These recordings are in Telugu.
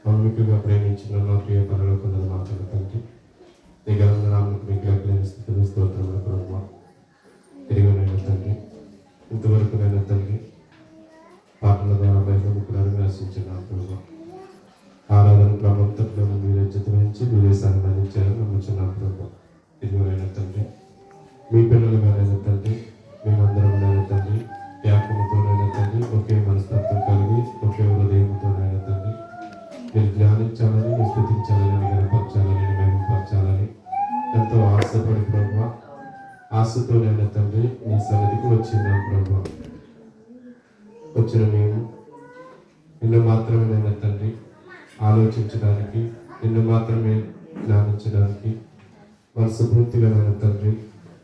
మౌలికగా ప్రేమించిన మా ప్రియ పరలోకంలో మాట్లాడు తండ్రి. నీ గల నామమునకు మీకు లెక్కలేని స్థితులు స్తోత్రములు ప్రభువా. తిరిగినైనా తండ్రి, ఇంతవరకు నైనా తండ్రి పాటల ద్వారా బయట ముక్కులను విమర్శించిన ప్రభువా. ఆరాధన క్రమంతట్లో మీరే చిత్రించి మీరే సన్మానించాలని నమ్ముచున్నాం ప్రభువా. తిరిగినైనా తండ్రి, మీ పిల్లలుగానైనా తండ్రి, మేమందరం తండ్రి త్యాగముతోనైనా తండ్రి ఒకే మనస్తత్వం కలిగి ఒకే హృదయంతోనైనా తండ్రి మీరు ధ్యానించాలని, విస్తృతించాలని, గణపరచాలని, మేమపరచాలని ఎంతో ఆశపడి ప్రభువా, ఆశతోనైనా తండ్రి మీ సన్నిధికి వచ్చినాం ప్రభువా. వచ్చిన మేము నిన్ను మాత్రమేనైనా తండ్రి ఆలోచించడానికి, నిన్ను మాత్రమే ధ్యానించడానికి, మనస్ఫూర్తిగానైనా తండ్రి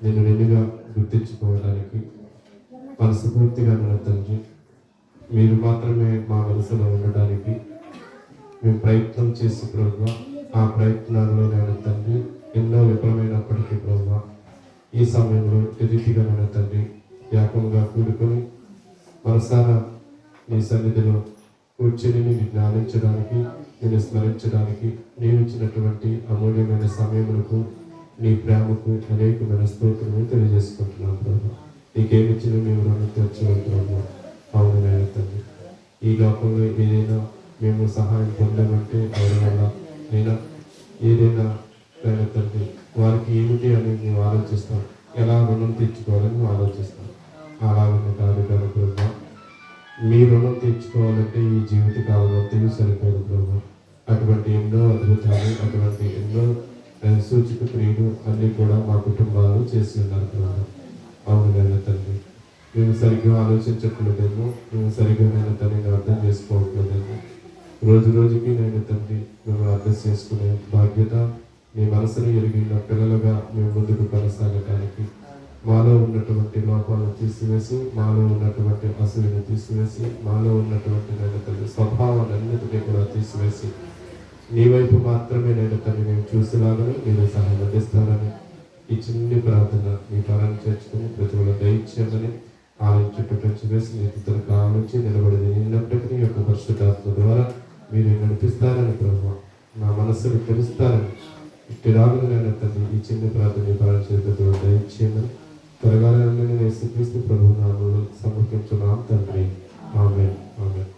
నిన్ను నిన్నుగా గుర్తించుకోవడానికి, మనస్ఫూర్తిగా నన్ను తండ్రి మీరు మాత్రమే మా మనసులో ఉండడానికి మేము ప్రయత్నం చేసి ప్రభువా, ఆ ప్రయత్నాల్లో నేను తండ్రి ఎన్నో విఫలమైనప్పటికీ ప్రభువా, ఈ సమయంలో ఎదుటిగా నేను తండ్రి ఏకంగా కూడుకొని మనసారా నీ సన్నిధిలో కూర్చొని నేను జ్ఞానించడానికి, నేను స్మరించడానికి నేను ఇచ్చినటువంటి అమూల్యమైన సమయములకు నీ ప్రేమకు అనేకమైన స్తోత్రములు తెలియజేసుకుంటున్నాను ప్రభువా. నీకేమిచ్చిన మేము రుణం తీర్చగలం ప్రభువా. అవును నేను తండ్రి, ఈ లోకంలో ఏదైనా మేము సహాయం పొందామంటే ఎవరి వల్ల అయినా ఏదైనా నేను తండ్రి వారికి ఏమిటి అని మేము ఆలోచిస్తాం, ఎలా రుణం తీర్చుకోవాలని మేము ఆలోచిస్తాం. అలాగనే కాదు కానీ ప్రభువా, మీ రుణం తీర్చుకోవాలంటే ఈ జీవిత కాలంలో తెలివి సరిపోదు ప్రభువా. అటువంటి ఎన్నో అద్భుతాలు, అటువంటి ఎన్నో సూచక క్రియలు అన్నీ కూడా మా కుటుంబాలు చేసి ఉన్నారు ప్రభువా. అవును నేను తండ్రి, మేము సరిగ్గా ఆలోచించట్లేదేమో, మేము సరిగ్గా నేను తండ్రిని అర్థం చేసుకోవట్లేదేమో. రోజు రోజుకి నేను తండ్రి మేము అర్థం చేసుకునే బాధ్యత మీ మనసును ఎరిగిన పిల్లలుగా మేము ముందుకు కొనసాగటానికి, మాలో ఉన్నటువంటి లోపాలను తీసివేసి, మాలో ఉన్నటువంటి అసలుని తీసివేసి, మాలో ఉన్నటువంటి నేను తండ్రి స్వభావాలన్నిటినీ కూడా తీసివేసి నీ వైపు మాత్రమే నేను తండ్రి మేము చూసేలాగానే మీరు సహాయం అందిస్తారని ఈ చిన్ని ప్రార్థన మీ పరాన్ని చేర్చుకుని ప్రతిభలో దయచేయమని ఆలయం చుట్టూ పెంచి వేసి నీతితో కావాలని నిలబడి నిన్నప్పటికీ యొక్క పరిశుద్ధాత్మ ద్వారా మీరు నడిపిస్తారని ప్రభువా, నా మనస్సును తెలుస్తారని ఇట్టి రాగులైన తండ్రి ఈ చిన్న ప్రార్థన మీ పరాన్ని చేతితో దయచేయమని త్వరగా యేసుక్రీస్తు ప్రభువు నామములో సమర్పించున్నాం తండ్రి. ఆమేన్. ఆమేన్.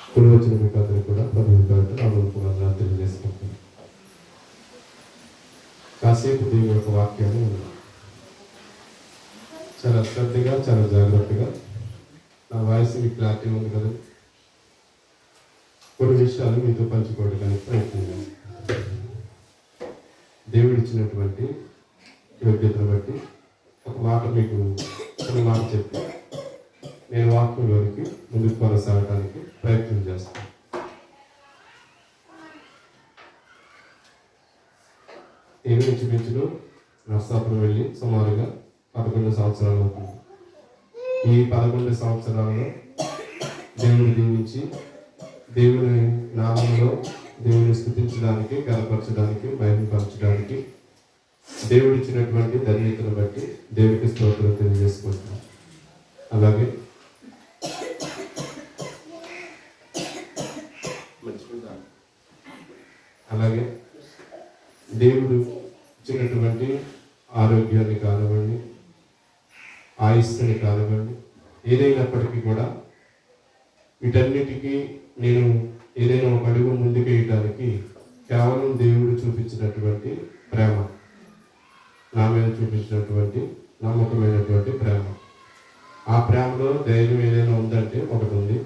ఇప్పుడు వచ్చిన మీకు అందరికీ కూడా ప్రభువు పేరిట నామములు తెలియజేసుకుంటాను. కాసేపు దేవుని యొక్క వాక్యాన్ని చాలా శ్రద్ధగా, చాలా జాగ్రత్తగా, నా వాయిస్ మీకు క్లారిటీ ఉంది కదా, కొన్ని విషయాలు మీతో పంచుకోవడానికి ప్రయత్నం చేస్తాను. దేవుడు ఇచ్చినటువంటి యోగ్యతను బట్టి ఒక మాట మీకు కొన్ని మాట చెప్పి నేను వాక్యంలోనికి ముందుకు కొనసాగడానికి ప్రయత్నం చేస్తాను. నేను ఇంచుమించులు నర్సాపురం వెళ్ళి సుమారుగా 11 సంవత్సరాలు అవుతుంది. ఈ 11 సంవత్సరాలలో దేవుని దీవించి దేవుని నామంలో దేవుని స్తుతించడానికి, గణపరచడానికి, మహిమపరచడానికి దేవుడు ఇచ్చినటువంటి ధన్యతను బట్టి దేవుడికి స్తోత్రం తెలియజేసుకుంటున్నాం. అలాగే దేవుడు ఇచ్చినటువంటి ఆరోగ్యాన్ని కానివ్వండి, ఆయుష్ని కానివ్వండి, ఏదైనప్పటికీ కూడా వీటన్నిటికీ నేను ఏదైనా ఒక అడుగు ముందుకు వేయడానికి కేవలం దేవుడు చూపించినటువంటి ప్రేమ, నా మీద చూపించినటువంటి నమ్మకమైనటువంటి ప్రేమ. ఆ ప్రేమలో ధైర్యం ఏదైనా ఉందంటే ఒకటి ఉంది.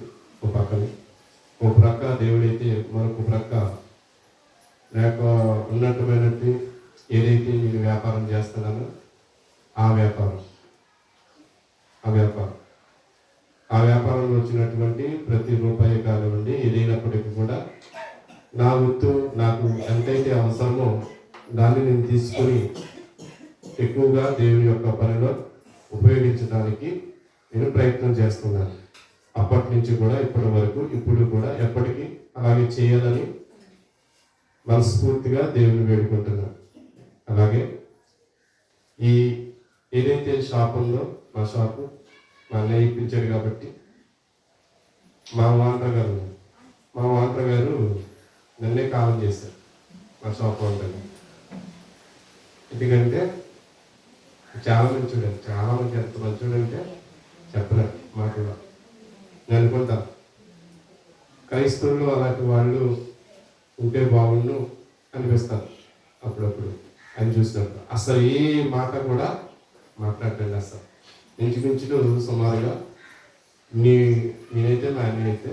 ఒక పక్కన ఒక ప్రక్క దేవుడైతే మరొక ప్రక్క లేక ఉన్నట్టుమైనట్టు ఏదైతే నేను వ్యాపారం చేస్తున్నానో ఆ వ్యాపారంలో వచ్చినటువంటి ప్రతి రూపాయి కానివ్వండి ఏదైనప్పటికీ కూడా నా వృత్తు నాకు ఎంతైతే అవసరమో దాన్ని నేను తీసుకొని ఎక్కువగా దేవుని యొక్క పనిలో ఉపయోగించడానికి నేను ప్రయత్నం చేస్తున్నాను. అప్పటి నుంచి కూడా ఇప్పటి వరకు, ఇప్పుడు కూడా ఎప్పటికీ అలాగే చేయాలని మనస్ఫూర్తిగా దేవుని వేడుకుంటున్నాను. అలాగే ఈ ఏదైతే షాప్ ఉందో, మా షాపు మా అన్నయ్య ఇప్పించాడు కాబట్టి మా ఓనర్ గారు మా ఓనర్ గారు నన్నే కాలం చేశారు మా షాప్ ఓనర్. ఎందుకంటే చాలా మంచి చూడండి, చాలా మంచి, ఎంత మంచి చూడంటే చెప్పలేరు మాటలో. నేను అనుకుంటాను క్రైస్తవులు అలాంటి వాళ్ళు ఉంటే బాగుండు అనిపిస్తారు అప్పుడప్పుడు అని చూసినప్పుడు. అసలు ఏ మాట కూడా మాట్లాడటండి అసలు. ఇంచుమించులు సుమారుగా నేనైతే మా అన్నీ అయితే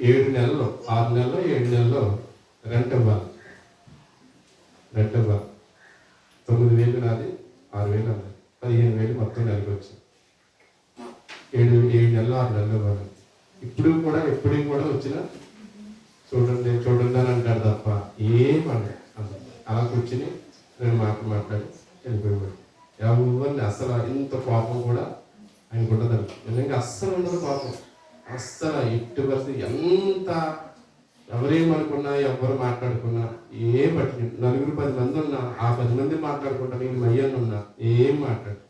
7 నెలల్లో 6 నెలల్లో 7 నెలల్లో రెంట్ ఇవ్వాలి. 9,000 నాది, 6,000 అన్నది, 15,000 మొత్తం నెలకు వచ్చింది. 7 నెలలు 6 నెలలు ఇవ్వాలి. ఇప్పుడు కూడా ఎప్పుడు కూడా వచ్చినా చూడండి చూడండి అని అంటాడు తప్ప ఏమన్నా అలా కూర్చుని నేను మాట్లాడి వెళ్ళిపోయాడు. ఎవరిని అసలు ఇంత కోపం కూడా ఆయనకు ఉండదండి. నిజంగా అస్సలు ఉండదు కోపం. అస్సలు ఎట్టి పరిస్థితి ఎంత ఎవరేమనుకున్నా ఎవరు మాట్లాడుకున్నా ఏం పట్టి 9-10 మంది ఉన్నా ఆ 10 మంది మాట్లాడుకుంటా నేను మయ్యన్న ఉన్నా ఏం మాట్లాడు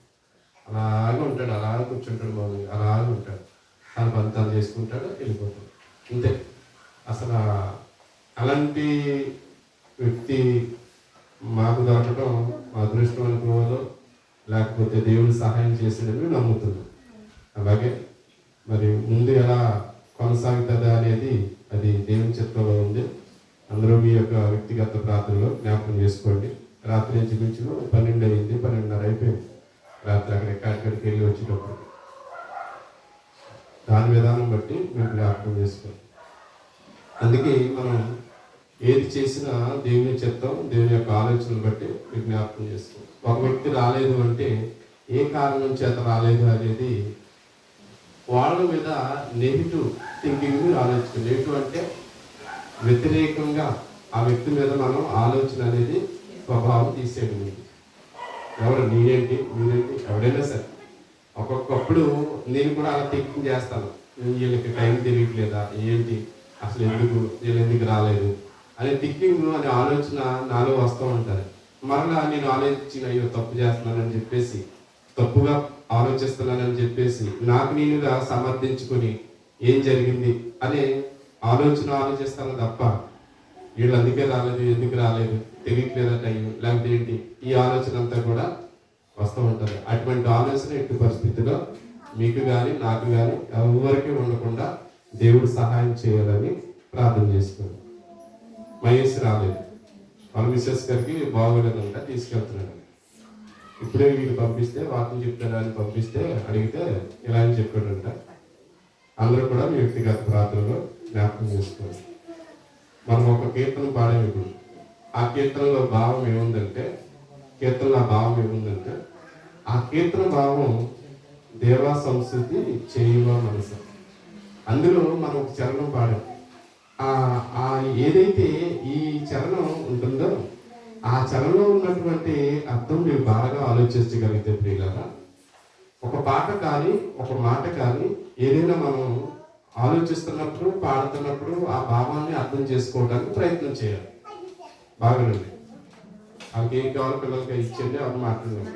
అలాగే ఉంటాడు. అలాగే కూర్చుంటాడు, మామూలుగా అలాగే ఉంటాడు. తన పంతాలు చేసుకుంటాడు, వెళ్ళిపోతాడు, అంతే. అసలు అలాంటి వ్యక్తి మాకు దొరకడం మా అదృష్టం అనుకోవాలో లేకపోతే దేవుడు సహాయం చేసినవి నమ్ముతున్నాం. అలాగే మరి ముందు ఎలా కొనసాగుతుందా అనేది అది దేవుని చిత్రంలో ఉంది. అందరూ మీ యొక్క వ్యక్తిగత ప్రార్థనలో జ్ఞాపకం చేసుకోండి. రాత్రి ఇంచుమించు 12 అయింది, 12:30 అయిపోయింది రాత్రి అక్కడికి వెళ్ళి వచ్చేటప్పుడు. దాని విధానం బట్టి మేము జ్ఞాపకం చేసుకోండి. అందుకే మనం ఏది చేసినా దేవుని చిత్తం, దేవుని యొక్క ఆలోచనలు బట్టి మీరు జ్ఞాపకం చేసుకోండి. ఒక వ్యక్తి రాలేదు అంటే ఏ కారణం చేత రాలేదు అనేది వాళ్ళ మీద నెగిటివ్ థింకింగ్ మీరు ఆలోచించండి. నెగిటివ్ అంటే వ్యతిరేకంగా ఆ వ్యక్తి మీద మనం ఆలోచన అనేది స్వభావం తీసేయండి. మీకు ఎవరు నేనేంటి మీరేంటి ఎవడైనా సరే ఒక్కొక్కప్పుడు నేను కూడా అలా థింకింగ్ చేస్తాను. వీళ్ళకి టైం తెలియట్లేదా ఏంటి, అసలు వీళ్ళు ఎందుకు రాలేదు అనే థింకింగ్ అనే ఆలోచన నాలో వస్తూ ఉంటుంది. మరలా నేను ఆలోచించిన అయ్యో తప్పు చేస్తున్నానని చెప్పేసి, తప్పుగా ఆలోచిస్తున్నానని చెప్పేసి నాకు నేనుగా సమర్థించుకొని ఏం జరిగింది అనే ఆలోచిస్తాను తప్ప వీళ్ళు అందుకే రాలేదు, ఎందుకు రాలేదు, తెలియట్లేదా టైం, లేకపోతే ఏంటి, ఈ ఆలోచన అంతా కూడా వస్తూ ఉంటుంది. అటువంటి ఆలోచన ఎట్టి పరిస్థితిలో మీకు కానీ నాకు కానీ ఎవరికి ఉండకుండా దేవుడు సహాయం చేయాలని ప్రార్థన చేసుకోండి. మహేష్ రాలేదు, వాళ్ళ మిస్సెస్ గారికి బాగోలేదంట, తీసుకెళ్తున్నాడు. ఇప్పుడే వీళ్ళు పంపిస్తే వాకింగ్ చెప్తాడా అని పంపిస్తే అడిగితే ఇలా అని చెప్పాడంట. అందరూ కూడా మీ వ్యక్తిగత ప్రార్థనలో జ్ఞాపకం చేసుకోండి. మనం ఒక కీర్తన పాడాము ఇప్పుడు. ఆ కీర్తనలో భావం ఏముందంటే ఆ కీర్తన భావం దేవా సంస్కృతి చేయువా మనసు. అందులో మనం ఒక చరణం పాడాం. ఏదైతే ఈ చరణం ఉంటుందో ఆ చరణంలో ఉన్నటువంటి అర్థం మీరు బాగా ఆలోచించగలిగితే ప్రియులారా, ఒక పాట కానీ ఒక మాట కానీ ఏదైనా మనం ఆలోచిస్తున్నప్పుడు పాడుతున్నప్పుడు ఆ భావాన్ని అర్థం చేసుకోవడానికి ప్రయత్నం చేయాలి. బాగానండి, వాళ్ళకి ఏం కావాలి పిల్లలకి ఇచ్చేయండి, అవి మాట్లాడండి.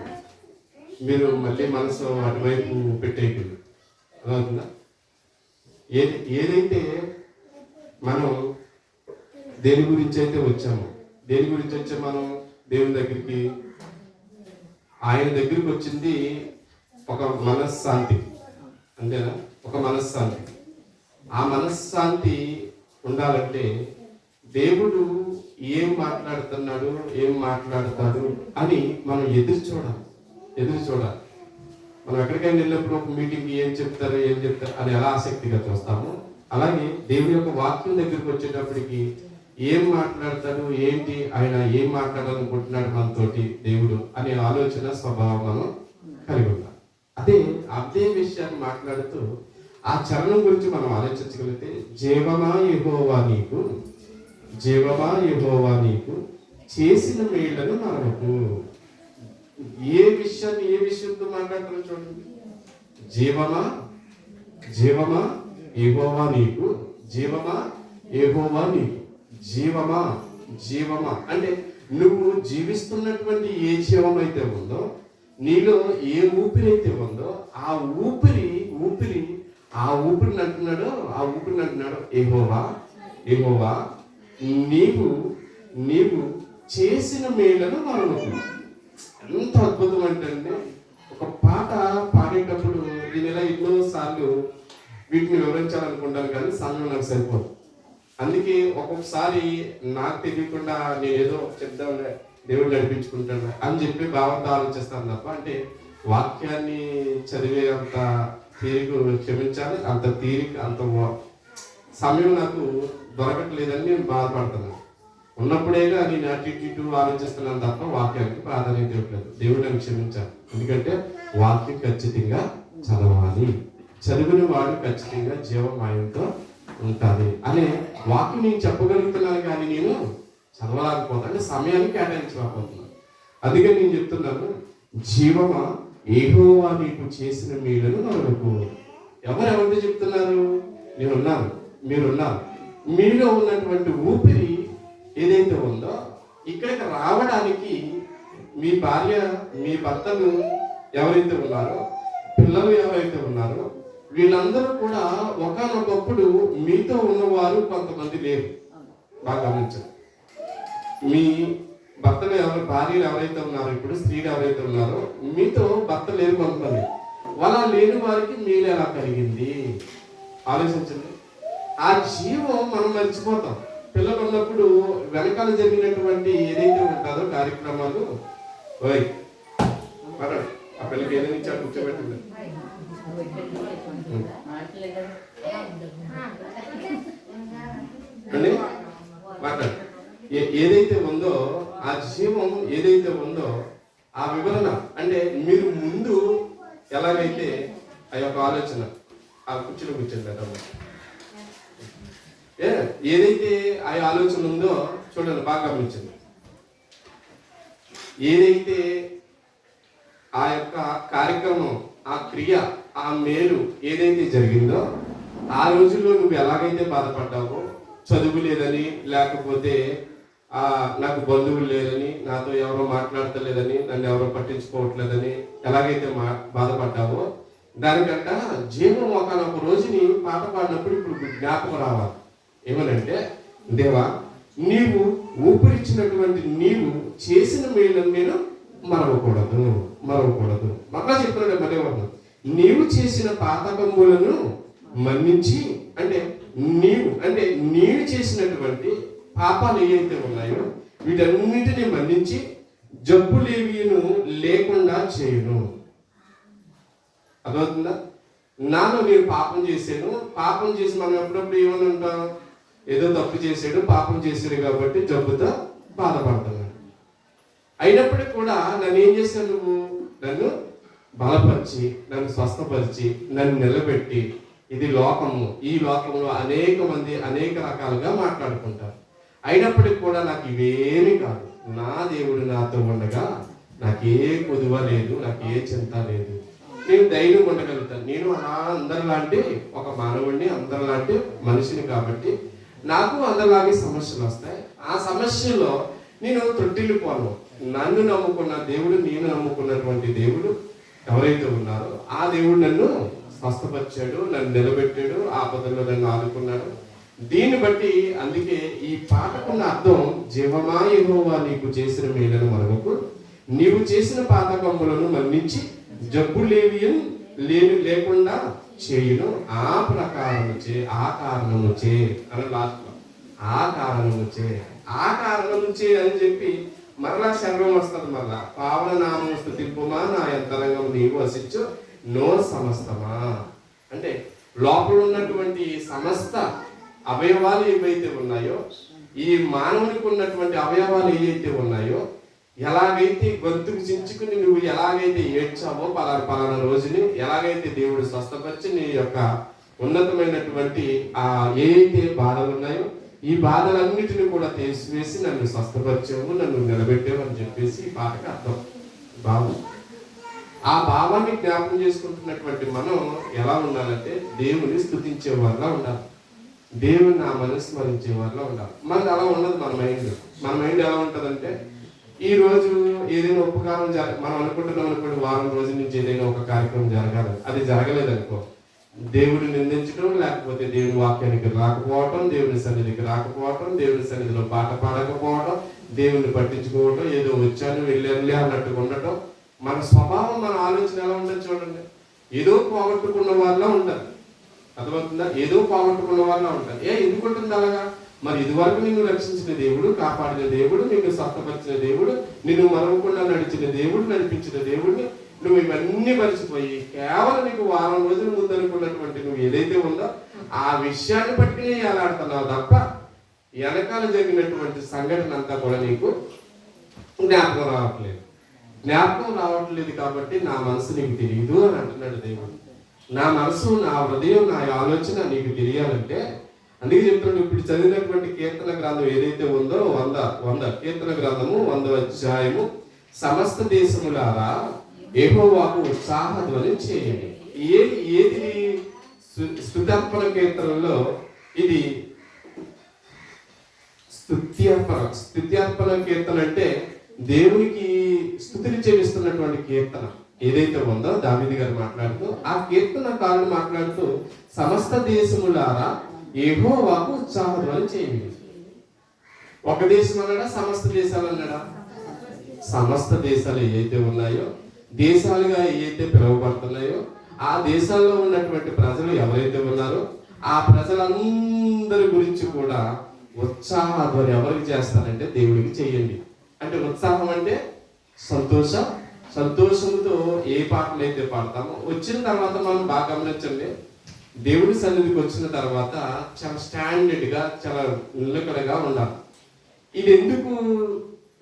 మీరు మళ్ళీ మనసు అటువైపు పెట్టేయకండి. అర్థమవుతుందా? ఏదైతే మనం దేని గురించి అయితే వచ్చామో, మనం దేవుని దగ్గరికి, ఆయన దగ్గరికి వచ్చింది ఒక మనశ్శాంతి, అంతేనా? ఒక మనశ్శాంతి. ఆ మనశ్శాంతి ఉండాలంటే దేవుడు ఏం మాట్లాడుతున్నాడు, ఏం మాట్లాడతాడు అని మనం ఎదురు చూడాలి. మనం ఎక్కడికైనా వెళ్ళినప్పుడు ఒక మీటింగ్కి ఏం చెప్తారు అని ఎలా ఆసక్తిగా చూస్తాము, అలాగే దేవుని యొక్క వాక్యం దగ్గరికి వచ్చేటప్పటికి ఏం మాట్లాడతాడు, ఏంటి, ఆయన ఏం మాట్లాడాలనుకుంటున్నాడు మనతోటి దేవుడు అనే ఆలోచన స్వభావం మనం కలిగి ఉన్నాం. అదే విషయాన్ని మాట్లాడుతూ ఆ చరణం గురించి మనం ఆలోచించగలిగితే, జీవమా యెహోవా నీకు చేసిన మేళ్లను మరవకు. ఏ విషయంతో మాట్లాడుతున్నా చూడండి. జీవమా యెహోవా నీకు, జీవమా అంటే నువ్వు జీవిస్తున్నటువంటి ఏ జీవం అయితే ఉందో, నీలో ఏ ఊపిరి అయితే ఉందో ఆ ఊపిరిని అంటున్నాడు యెహోవా యెహోవా నీవు నీవు చేసిన మేలను మరవకు. ఎంత అద్భుతం అంటే ఒక పాట పాడేటప్పుడు దీని ఇలా ఎన్నో సార్లు వీటిని వివరించాలనుకుంటాను, కానీ సమయం నాకు సరిపోదు. అందుకే ఒక్కొక్కసారి నాకు తెలియకుండా నేను ఏదో చెప్దామని దేవుడు నడిపించుకుంటాను అని చెప్పి భావంతో ఆలోచిస్తాను తప్ప, అంటే వాక్యాన్ని చదివే అంత తీరిక, క్షమించాలి, అంత తీరిక, అంత సమయం నాకు దొరకట్లేదని నేను బాధపడుతున్నాను. ఉన్నప్పుడేగా నేను అటు ఇటు ఆలోచిస్తున్నాను తప్ప వాక్యానికి ప్రాధాన్యత ఇవ్వట్లేదు. దేవుడు నన్ను క్షమించాలి. ఎందుకంటే వాక్యం ఖచ్చితంగా చదవాలి, చదివిన వాడు ఖచ్చితంగా జీవమాయంతో ఉంటుంది అనే వాక్యం నేను చెప్పగలుగుతున్నాను, కానీ నేను చదవలేకపోతాను, అంటే సమయానికి కేటాయించలేకపోతున్నాను. అందుకని నేను చెప్తున్నాను, జీవమా యెహోవా నీకు చేసిన మేలును మరవకు. ఎవరెవరితో చెప్తున్నారు? నేనున్నాను, మీరున్నారు. మీలో ఉన్నటువంటి ఊపిరి ఏదైతే ఉందో ఇక్కడికి రావడానికి మీ భార్య, మీ భర్తలు ఎవరైతే ఉన్నారో, పిల్లలు ఎవరైతే ఉన్నారో, వీళ్ళందరూ కూడా ఒకానొకప్పుడు మీతో ఉన్నవారు కొంతమంది లేరు. బాగా గమనించండి. మీ భర్తలు భార్యలు ఎవరైతే ఉన్నారో, ఇప్పుడు స్త్రీలు ఎవరైతే ఉన్నారో, మీతో భర్త లేరు కొంతమంది. వాళ్ళ లేని వారికి మీరు ఎలా కలిగింది ఆలోచించండి. ఆ జీవం మనం మర్చిపోతాం. పిల్లలు ఉన్నప్పుడు వెనకాల జరిగినటువంటి ఏదైతే ఉంటుందో కార్యక్రమాలు, ఆ పిల్లకి ఏదైనా ఇచ్చారు కూర్చోబెట్టింది అండి మాట్లాడు. ఏదైతే ఉందో ఆ జీవం ఏదైతే ఉందో ఆ వివరణ, అంటే మీరు ముందు ఎలాగైతే ఆ యొక్క ఆలోచన ఆ కుర్చీలో కూర్చోండి, ఏదైతే ఆ ఆలోచన ఉందో చూడండి, బాగా గమనించండి. ఏదైతే ఆ యొక్క కార్యక్రమం, ఆ క్రియ, ఆ మేలు ఏదైతే జరిగిందో ఆ రోజుల్లో నువ్వు ఎలాగైతే బాధపడ్డావో, చదువు లేదని, లేకపోతే నాకు బంధువులు లేదని, నాతో ఎవరో మాట్లాడతలేదని, నన్ను ఎవరో పట్టించుకోవట్లేదని ఎలాగైతే బాధపడ్డావో, దానికంట జీవం ఒకనొక రోజుని పాట పాడినప్పుడు ఇప్పుడు జ్ఞాపకం రావాలి. ఏమనంటే, దేవా నీవు ఊపిరిచ్చినటువంటి నీవు చేసిన మేలును నేను మరవకూడదు. మరలా చెప్తున్నాడు మరేవాడు, నీవు చేసిన పాతకములను మన్నించి, అంటే నీవు చేసినటువంటి పాపాలు ఏవైతే ఉన్నాయో వీటన్నిటిని మన్నించి జబ్బులేవిను లేకుండా చేయును. అర్థమవుతుందా? నాలో నేను పాపం చేశాను, పాపం చేసి మనం ఎప్పుడప్పుడు ఏమని ఉంటాం, ఏదో తప్పు చేశాడు, పాపం చేశాడు కాబట్టి జబ్బుతో బాధపడుతున్నాడు. అయినప్పటికీ కూడా నన్ను ఏం చేశావు నువ్వు? నన్ను బలపరిచి, నన్ను స్వస్థపరిచి, నన్ను నిలబెట్టి. ఇది లోకము. ఈ లోకంలో అనేక మంది అనేక రకాలుగా మాట్లాడుకుంటారు. అయినప్పటికీ కూడా నాకు ఇవేమీ కాదు. నా దేవుడు నాతో ఉండగా నాకే కొదువ లేదు, నాకు ఏ చింత లేదు. నేను ధైర్యం ఉండగలుగుతాను. నేను అందరిలాంటి ఒక మానవుడిని, అందరిలాంటి మనిషిని కాబట్టి నాకు అందరిలాగే సమస్యలు వస్తాయి. ఆ సమస్యలో నేను తొట్టిల్లిపోను. నన్ను నమ్ముకున్న దేవుడు, నేను నమ్ముకున్నటువంటి దేవుడు ఎవరైతే ఉన్నారో ఆ దేవుడు నన్ను స్వస్థపరిచాడు, నన్ను నిలబెట్టాడు, ఆపదల్లో నన్ను ఆదుకున్నాడు. దీన్ని బట్టి అందుకే ఈ పాటకున్న అర్థం, జీవమా యెహోవా నీకు చేసిన మేలును మరవకు, నీవు చేసిన పాతకములను మన్నించి జబ్బులేవి లేకుండా చేయును, ఆ ప్రకారము ఆ కారణము చే అని లాస్ట్లో ఆ కారణము చే అని చెప్పి మరలా శర్వం వస్తుంది. మరలా పావన నామము స్తుతింపుమా నా యంత్రాంగం నీవు వసించు నో సమస్తమా, అంటే లోపల ఉన్నటువంటి సమస్త అవయవాలు ఏవైతే ఉన్నాయో, ఈ మానవునికి ఉన్నటువంటి అవయవాలు ఏవైతే ఉన్నాయో, ఎలాగైతే గొంతుకు చించుకుని నువ్వు ఎలాగైతే ఏడ్చావో పలానా రోజుని, ఎలాగైతే దేవుడు స్వస్థపరిచి నీ యొక్క ఉన్నతమైనటువంటి ఏవైతే బాధలు ఉన్నాయో ఈ బాధలన్నిటిని కూడా తీసివేసి నన్ను స్వస్థపరిచావు, నన్ను నిలబెట్టావు అని చెప్పేసి ఈ పాటకి అర్థం. భావం. ఆ భావాన్ని జ్ఞాపకం చేసుకుంటున్నటువంటి మనం ఎలా ఉండాలంటే దేవుని స్తుతించే వాళ్ళ ఉండాలి, దేవుని నామాన్ని స్మరించే వాళ్ళ ఉండాలి. మనది అలా ఉండదు. మన మైండ్ ఎలా ఉంటుందంటే, ఈ రోజు ఏదైనా ఉపకారం మనం అనుకుంటున్నాం అనుకోండి, వారం రోజుల నుంచి ఏదైనా ఒక కార్యక్రమం జరగాలి, అది జరగలేదు అనుకో, దేవుడిని నిందించడం, లేకపోతే దేవుని వాక్యానికి రాకపోవటం, దేవుని సన్నిధికి రాకపోవటం, దేవుని సన్నిధిలో పాట పాడకపోవటం, దేవుని పట్టించుకోవటం, ఏదో వచ్చాను వెళ్ళానులే అన్నట్టుగా ఉండటం. మన స్వభావం, మన ఆలోచన ఎలా ఉంటుంది చూడండి. ఏదో పోగొట్టుకున్న వాళ్ళ ఉంటారు. అర్థమవుతుందా? ఏదో పోగొట్టుకున్న వాళ్ళ ఉంటారు. ఎందుకు ఉంటుంది అలాగా? మరి ఇదివరకు నిన్ను రక్షించిన దేవుడు, కాపాడిన దేవుడు, నిన్ను స్వస్థపరిచిన దేవుడు, నిన్ను మరవకుండా నడిచిన దేవుడు, నడిపించిన దేవుడిని నువ్వు ఇవన్నీ మర్చిపోయి కేవలం నీకు వారం రోజుల ముందు అనుకున్నటువంటి నువ్వు ఏదైతే ఉందో ఆ విషయాన్ని బట్టి ఎలాడుతున్నావు తప్ప వెనకాల జరిగినటువంటి సంఘటన అంతా కూడా నీకు జ్ఞాపకం రావట్లేదు. జ్ఞాపకం రావట్లేదు కాబట్టి నా మనసు నీకు తెలియదు అని అంటున్నాడు దేవుడు. నా మనసు, నా హృదయం, నా ఆలోచన నీకు తెలియాలంటే అందుకే చెప్తున్నాడు. ఇప్పుడు చదివినటువంటి కీర్తన గ్రంథం ఏదైతే ఉందో 100 కీర్తన గ్రంథము 100వ అధ్యాయము, సమస్త దేశములారా యెహోవాకు ఉత్సాహధ్వని చేయండి. ఏది స్తుత్యార్పణ కీర్తనలో ఇది స్తుత్యార్పణ కీర్తన అంటే దేవునికి స్తుతులు చెల్లిస్తున్నటువంటి కీర్తన ఏదైతే ఉందో దావీదు గారు మాట్లాడుతూ, ఆ కీర్తనకారుడు మాట్లాడుతూ సమస్త దేశములారా యెహోవాకు ఉత్సాహధ్వని చేయండి. ఒక దేశం అన్నాడా? సమస్త దేశాలు అన్నాడా? సమస్త దేశాలు ఏవైతే ఉన్నాయో, దేశాలుగా ఏవైతే పిలువబడుతున్నాయో, ఆ దేశాల్లో ఉన్నటువంటి ప్రజలు ఎవరైతే ఉన్నారో ఆ ప్రజలందరి గురించి కూడా ఉత్సాహధ్వని ఎవరికి చేస్తారంటే దేవుడికి చేయండి. అంటే ఉత్సాహం అంటే సంతోషం. సంతోషంతో ఏ పాటలు అయితే పాడతామో వచ్చిన తర్వాత మనం బాగా గమనించండి. దేవుడి సన్నిధికి వచ్చిన తర్వాత చాలా స్టాండర్డ్గా, చాలా నిలకడగా ఉండాలి. ఇది ఎందుకు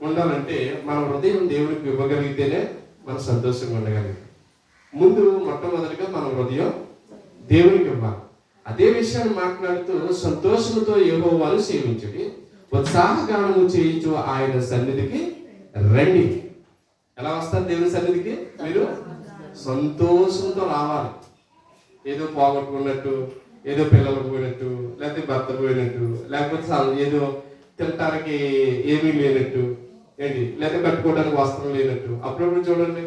ఉండాలంటే మన హృదయం దేవుడికి ఇవ్వగలిగితేనే మనం సంతోషంగా ఉండగలిగాం. ముందు మొట్టమొదటిగా మన హృదయం దేవునికి ఇవ్వాలి. అదే విషయాన్ని మాట్లాడుతూ సంతోషంతో యెహోవాను సేవించుడి, ఉత్సాహగానము చేయించు ఆయన సన్నిధికి రండి. ఎలా వస్తారు దేవుని సన్నిధికి? మీరు సంతోషంతో రావాలి. ఏదో పోగొట్టుకున్నట్టు, ఏదో పిల్లలు పోయినట్టు, లేకపోతే భర్త పోయినట్టు, లేకపోతే ఏదో తినటానికి ఏమీ లేనట్టు, లేకపోతే కట్టుకోవడానికి వస్త్రం లేనట్టు. అప్పుడప్పుడు చూడండి,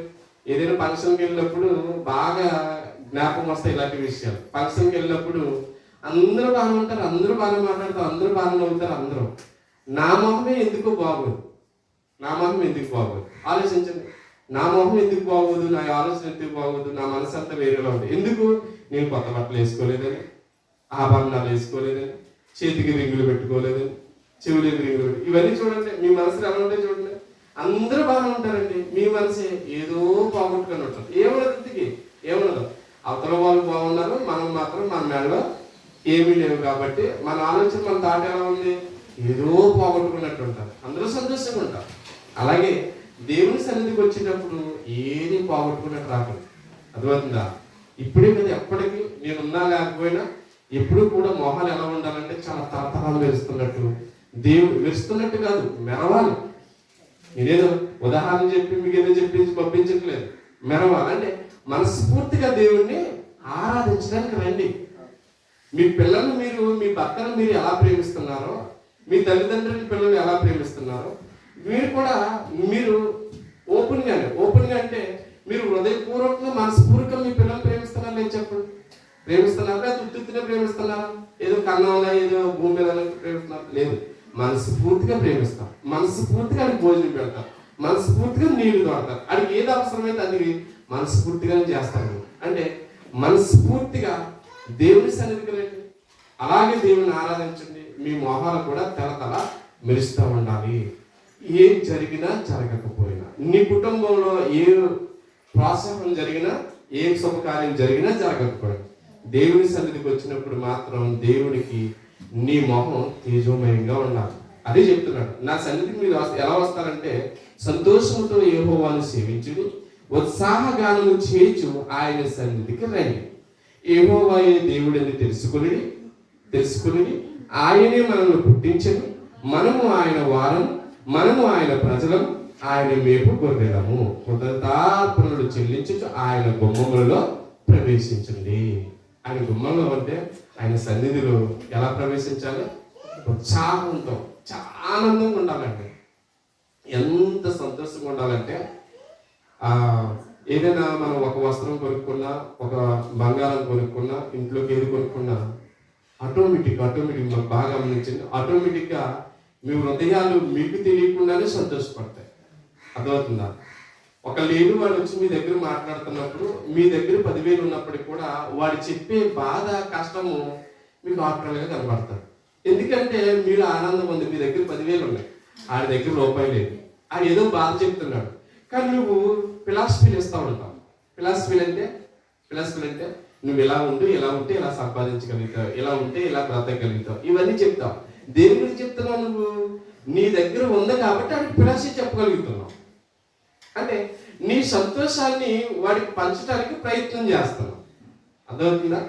ఏదైనా ఫంక్షన్కి వెళ్ళినప్పుడు బాగా జ్ఞాపకం వస్తాయి ఇలాంటి విషయాలు. ఫంక్షన్కి వెళ్ళినప్పుడు అందరూ బాగా ఉంటారు, అందరూ బాగా మాట్లాడతారు, అందరూ బాగా నవ్వుతారు. అందరూ నా మొహమే ఎందుకు బాగోదు, నా మొహం ఎందుకు బాగోదు ఆలోచించండి. నా మొహం ఎందుకు బాగోదు, నా ఆలోచన ఎందుకు బాగోదు, నా మనసు అంతా వేరేలా ఉంది. ఎందుకు? నేను కొత్త బట్టలు వేసుకోలేదని, ఆభరణాలు వేసుకోలేదని, చేతికి రింగులు పెట్టుకోలేదని, చెవులకి రింగులు పెట్టి, ఇవన్నీ చూడండి. మీ మనసులు ఎలా ఉంటాయి చూడండి. అందరూ బాగా ఉంటారండి, మీ మనసే ఏదో పోగొట్టుకొని ఉంటారు. ఏమన్నది ఇంటికి? ఏమన్నదు. అవతల వాళ్ళు బాగున్నారు, మనం మాత్రం మన మెడలో ఏమీ లేవు కాబట్టి మన ఆలోచన, మన తాట ఎలా ఉంది? ఏదో పోగొట్టుకున్నట్టు ఉంటారు. అందరూ సంతోషంగా ఉంటారు. అలాగే దేవుని సన్నిధికి వచ్చేటప్పుడు ఏది పోగొట్టుకున్నట్టు రాకండి. అర్థమవుతుందా? ఇప్పుడే కదా, ఎప్పటికీ నేనున్నా లేకపోయినా ఎప్పుడు కూడా మొహాలు ఎలా ఉండాలంటే చాలా తరతరాలు మెరుస్తున్నట్టు. దేవుడు మెరుస్తున్నట్టు కాదు, మెరవాలి. నేనేదో ఉదాహరణ చెప్పి మీకు ఏదో చెప్పించి పంపించట్లేదు. మెరవాలంటే మనస్ఫూర్తిగా దేవుణ్ణి ఆరాధించడానికి రండి. మీ పిల్లల్ని మీరు, మీ భర్తను మీరు ఎలా ప్రేమిస్తున్నారో, మీ తల్లిదండ్రుల పిల్లలు ఎలా ప్రేమిస్తున్నారో మీరు కూడా మీరు ఓపెన్గా అంటే మీరు హృదయపూర్వకంగా, మనస్ఫూర్తిగా మీ పిల్లల్ని ప్రేమిస్తున్నారా లేదు చెప్పండి. ప్రేమిస్తున్నారా? లేదా ఉత్తునే ప్రేమిస్తున్నారా? ఏదో కన్నంలో ఏదో భూమి మీద ప్రేమిస్తున్నారు? లేదు, మనస్ఫూర్తిగా ప్రేమిస్తాం. మనస్ఫూర్తిగా అది భోజనం పెడతాం, మనస్ఫూర్తిగా నీళ్లు తోడతారు. అడిగి ఏది అవసరమైతే అది మనస్ఫూర్తిగానే చేస్తాను. అంటే మనస్ఫూర్తిగా దేవుని సన్నిధికి రండి. అలాగే దేవుని ఆరాధించండి. మీ మొహాలు కూడా తెలతల మెరుస్తూ ఉండాలి. ఏం జరిగినా జరగకపోయినా, నీ కుటుంబంలో ఏ ప్రోత్సాహం జరిగినా, ఏ శుభకార్యం జరిగినా జరగకపోయినా, దేవుని సన్నిధికి వచ్చినప్పుడు మాత్రం దేవుడికి నీ మొహం తేజోమయంగా ఉండాలి. అదే చెప్తున్నాడు. నా సన్నిధికి మీరు ఎలా వస్తారంటే సంతోషంతో యెహోవాను సేవించుడి, ఉత్సాహగానము చేయించు ఆయన సన్నిధికి రండి. యెహోవాయే దేవుడని తెలుసుకుని ఆయనే మనల్ని పుట్టించను, మనము ఆయన వారం, మనము ఆయన ప్రజలం, ఆయన మేపు గొర్రెలము. కృతజ్ఞతార్పణలు చెల్లించుచు ఆయన గుమ్మములలో ప్రవేశించండి. ఆయన గుమ్మంలో అంటే ఆయన సన్నిధిలో ఎలా ప్రవేశించాలి? ఉత్సాహంతో, చాలా ఆనందంగా ఉండాలంటే, ఎంత సంతోషంగా ఉండాలంటే ఏదైనా మనం ఒక వస్త్రం కొనుక్కున్నా, ఒక బంగారం కొనుక్కున్నా, ఇంట్లోకి ఏది కొనుక్కున్నా ఆటోమేటిక్ మనం బాగా గమనించండి, ఆటోమేటిక్గా మీ హృదయాలు మీకు తెలియకుండానే సంతోషపడతాయి. అర్థమవుతుందా? ఒక లేని వాడు వచ్చి మీ దగ్గర మాట్లాడుతున్నప్పుడు మీ దగ్గర 10,000 ఉన్నప్పటికీ కూడా వాడు చెప్పే బాధ, కష్టము మీకు ఆటోమేటిక్గా కనబడతారు. ఎందుకంటే మీరు ఆనందం ఉంది, మీ దగ్గర 10,000 ఉన్నాయి, ఆడి దగ్గర రూపాయి లేదు, ఆయన ఏదో బాధ చెప్తున్నాడు. కానీ నువ్వు ఫిలాసఫీలు ఇస్తూ ఉంటావు. ఫిలాసఫీలు అంటే నువ్వు ఇలా ఉంటే ఇలా సంపాదించగలుగుతావు, ఇలా ఉంటే ఇలా బ్రతకగలుగుతావు, ఇవన్నీ చెప్తావు. దేని గురించి చెప్తున్నావు? నువ్వు నీ దగ్గర ఉంది కాబట్టి ఆడికి ఫిలాసఫీ చెప్పగలుగుతున్నావు. అంటే నీ సంతోషాన్ని వాడికి పంచడానికి ప్రయత్నం చేస్తున్నావు. అర్థమవుతుందా?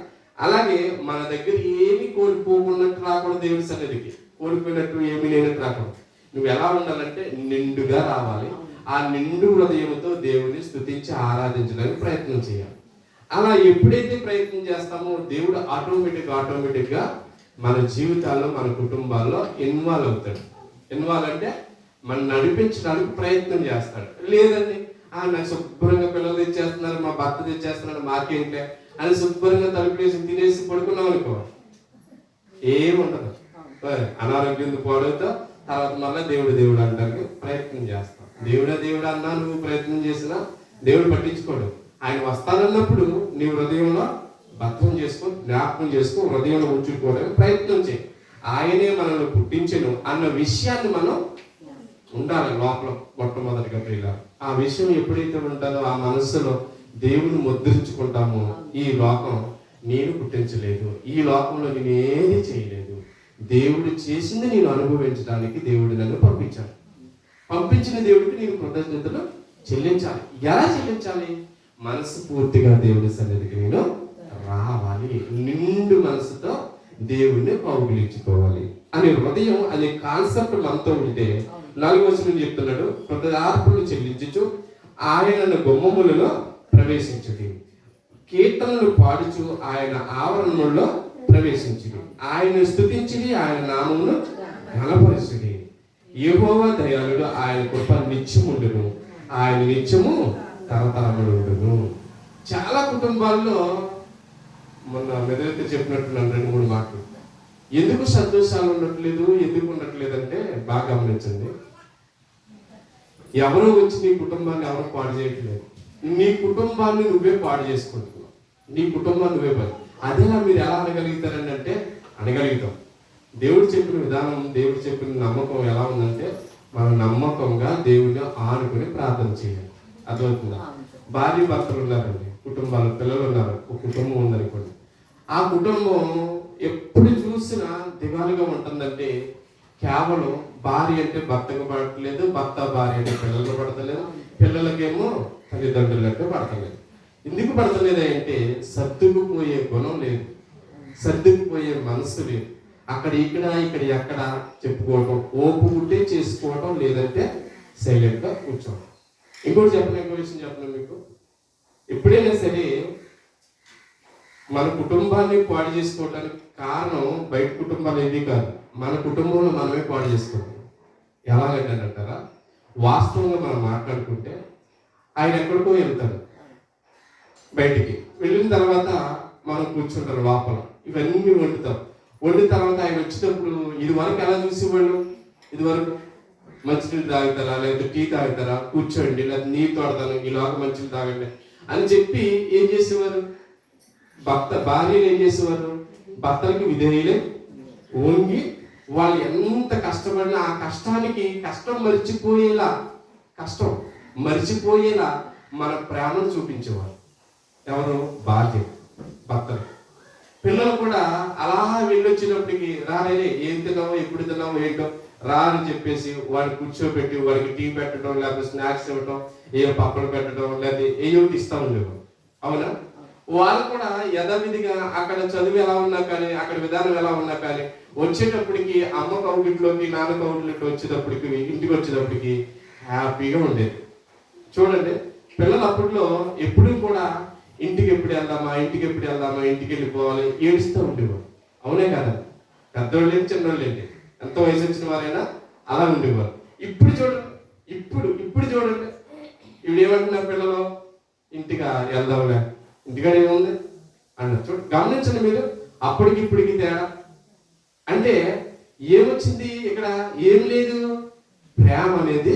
అలాగే మన దగ్గర ఏమి కోల్పోకున్నట్టు రాకూడదు, దేవుడి సన్నిధికి కోల్పోయినట్టు ఏమీ లేనట్టు రాకూడదు. నువ్వు ఎలా ఉండాలంటే నిండుగా రావాలి. ఆ నిండు హృదయంతో దేవుని స్తుతించి ఆరాధించడానికి ప్రయత్నం చేయాలి. అలా ఎప్పుడైతే ప్రయత్నం చేస్తామో దేవుడు ఆటోమేటిక్గా మన జీవితాల్లో, మన కుటుంబాల్లో ఇన్వాల్వ్ అవుతాడు. ఇన్వాల్వ్ అంటే మనం నడిపించడానికి ప్రయత్నం చేస్తాడు. లేదండి నాకు శుభ్రంగా పిల్లలు తెచ్చేస్తున్నారు, మా భర్త తెచ్చేస్తున్నాడు, మాకేంటే అని శుభ్రంగా తలుపులేసి తినేసి పడుకున్నాం అనుకో, ఏముండదు. అనారోగ్యం పాడవుతా, తర్వాత మళ్ళీ దేవుడు అంటానికి ప్రయత్నం చేస్తాం. దేవుడా అన్నా నువ్వు ప్రయత్నం చేసినా దేవుడు పట్టించుకోడు. ఆయన వస్తానన్నప్పుడు నీ హృదయంలో భద్రం చేసుకో, జ్ఞాపకం చేసుకో, హృదయంలో ఉంచుకోవడానికి ప్రయత్నం చేయి. ఆయనే మనల్ని పుట్టించను అన్న విషయాన్ని మనం ఉండాలి లోపల. మొట్టమొదటిగా ప్రియుల ఆ విషయం ఎప్పుడైతే ఉంటుందో ఆ మనస్సులో దేవుని ముద్రించుకుంటామో, ఈ లోకం నేను పుట్టించలేదు, ఈ లోకంలో నేను ఏది చేయలేదు, దేవుడు చేసింది నేను అనుభవించడానికి దేవుడు నన్ను పంపించాడు. పంపించిన దేవుడికి నేను కృతజ్ఞతలు చెల్లించాలి. ఎలా చెల్లించాలి? మనసు పూర్తిగా దేవుడి సన్నిధికి నేను రావాలి, నిండు మనసుతో దేవుణ్ణి కౌగిలించుకోవాలి అనే హృదయం అనే కాన్సెప్ట్ మనతో ఉంటే 4వ వచనం చెప్తున్నాడు, కృతజ్ఞతార్పణలు చెల్లించుచు ఆయన గుమ్మములలో ప్రవేశించుడి, కీర్తనలు పాడుచు ఆయన ఆవరణలో ప్రవేశించుడి, ఆయన స్తుతించుడి, ఆయన నామమును ఘనపరచుడి. యెహోవా దయాళుడు, ఆయన కృప నిత్యముండును, ఆయన నిత్యము తరతరములుండును. చాలా కుటుంబాల్లో మొన్న మెదలైతే చెప్పినట్టు 2-3 మాటలు. ఎందుకు సంతోషాలు ఉండట్లేదు, ఎందుకు ఉండట్లేదు అంటే బాగా గమనించండి. ఎవరో వచ్చి నీ కుటుంబాన్ని ఎవరు పాడు చేయట్లేదు, నీ కుటుంబాన్ని నువ్వే పాడు చేసుకుంటున్నావు. నీ కుటుంబాన్ని నువ్వే పాడు. అదేలా మీరు ఎలా అనగలుగుతారండి అంటే అనగలుగుతాం. దేవుడు చెప్పిన విధానం, దేవుడు చెప్పిన నమ్మకం ఎలా ఉందంటే మనం నమ్మకంగా దేవుడిని ఆనుకుని ప్రార్థన చేయాలి. అర్థమవుతుందా? భార్య భర్తలు ఉన్నారండి, కుటుంబాలు, పిల్లలు ఉన్నారు, ఒక కుటుంబం ఉందనుకోండి. ఆ కుటుంబం ఎప్పుడు చూసినా దిగాలుగా ఉంటుందంటే కేవలం భార్య అంటే భర్తకు పడట్లేదు, భర్త భార్య అంటే పిల్లలకు పడతలేదు, పిల్లలకేమో తల్లిదండ్రులకు పడతలేదు. ఎందుకు పడతలేదు అంటే సర్దుకుపోయే గుణం లేదు, సర్దుకుపోయే మనసు లేదు. అక్కడ ఇక్కడ ఎక్కడ చెప్పుకోవటం, ఓపు ఉంటే చేసుకోవటం, లేదంటే సైలెంట్గా కూర్చోవడం. ఇంకో విషయం చెప్పను మీకు. ఎప్పుడైనా సరే మన కుటుంబాన్ని పాడు చేసుకోవడానికి కారణం బయట కుటుంబాలు ఏది కాదు, మన కుటుంబంలో మనమే పాడు చేసుకుంటాం. ఎలాగంటారా, వాస్తవంగా మనం మాట్లాడుకుంటే ఆయన ఎక్కడికో వెళ్తాడు, బయటికి వెళ్ళిన తర్వాత మనం కూర్చుంటారు లోపల, ఇవన్నీ వండిన తర్వాత ఆయన వచ్చినప్పుడు ఇది వరకు ఎలా చూసేవాళ్ళు, ఇది వరకు మంచినీళ్ళు తాగుతారా, లేకపోతే టీ తాగుతారా, కూర్చోండి, లేదా నీళ్ళు తోడతాను, ఈలోగా మంచినీళ్ళు తాగండి అని చెప్పి ఏం చేసేవారు? భార్యలు ఏం చేసేవారు? భర్తలకు విధేయులే ఓంగి వాళ్ళు ఎంత కష్టపడినా ఆ కష్టానికి కష్టం మర్చిపోయేలా మన ప్రేమను చూపించేవారు. ఎవరు? భార్య, భర్తలు. పిల్లలు కూడా అలా వెళ్ళొచ్చినప్పటికీ రారే, ఏం తిన్నావో, ఎప్పుడు తిన్నావో ఏంటో రా అని చెప్పేసి వాడిని కూర్చోబెట్టి వాడికి టీ పెట్టడం, లేకపోతే స్నాక్స్ ఇవ్వటం, ఏ పప్పలు పెట్టడం, లేకపోతే ఏ ఇస్తా ఉండేవారు. అవునా? వాళ్ళు కూడా యథావిధిగా అక్కడ చదువు ఎలా ఉన్నా కానీ, అక్కడ విధానం ఎలా ఉన్నా కానీ వచ్చేటప్పటికి అమ్మ కౌగిట్లోకి, నాన్న కౌగిట్లోకి వచ్చేటప్పటికి, ఇంటికి వచ్చేటప్పటికి హ్యాపీగా ఉండేది. చూడండి, పిల్లలు అప్పట్లో ఎప్పుడు కూడా ఇంటికి ఎప్పుడు వెళ్దామా, ఇంటికి వెళ్ళిపోవాలి ఏడుస్తూ ఉండేవారు. అవునే కదా? పెద్దోళ్ళు ఏంటి, చిన్నోళ్ళు ఏంటి, ఎంత వయసు వచ్చిన వారైనా అలా ఉండేవారు. ఇప్పుడు చూడండి, ఇప్పుడు చూడండి, ఇప్పుడు ఏమంటున్నారు పిల్లలు? ఇంటికి వెళ్దాంలే, ఇంటికాడ ఏముంది అన్నారు. చూడు, గమనించండి మీరు, అప్పటికి ఇప్పటికి తేడా. అంటే ఏమొచ్చింది ఇక్కడ? ఏం లేదు, ప్రేమ అనేది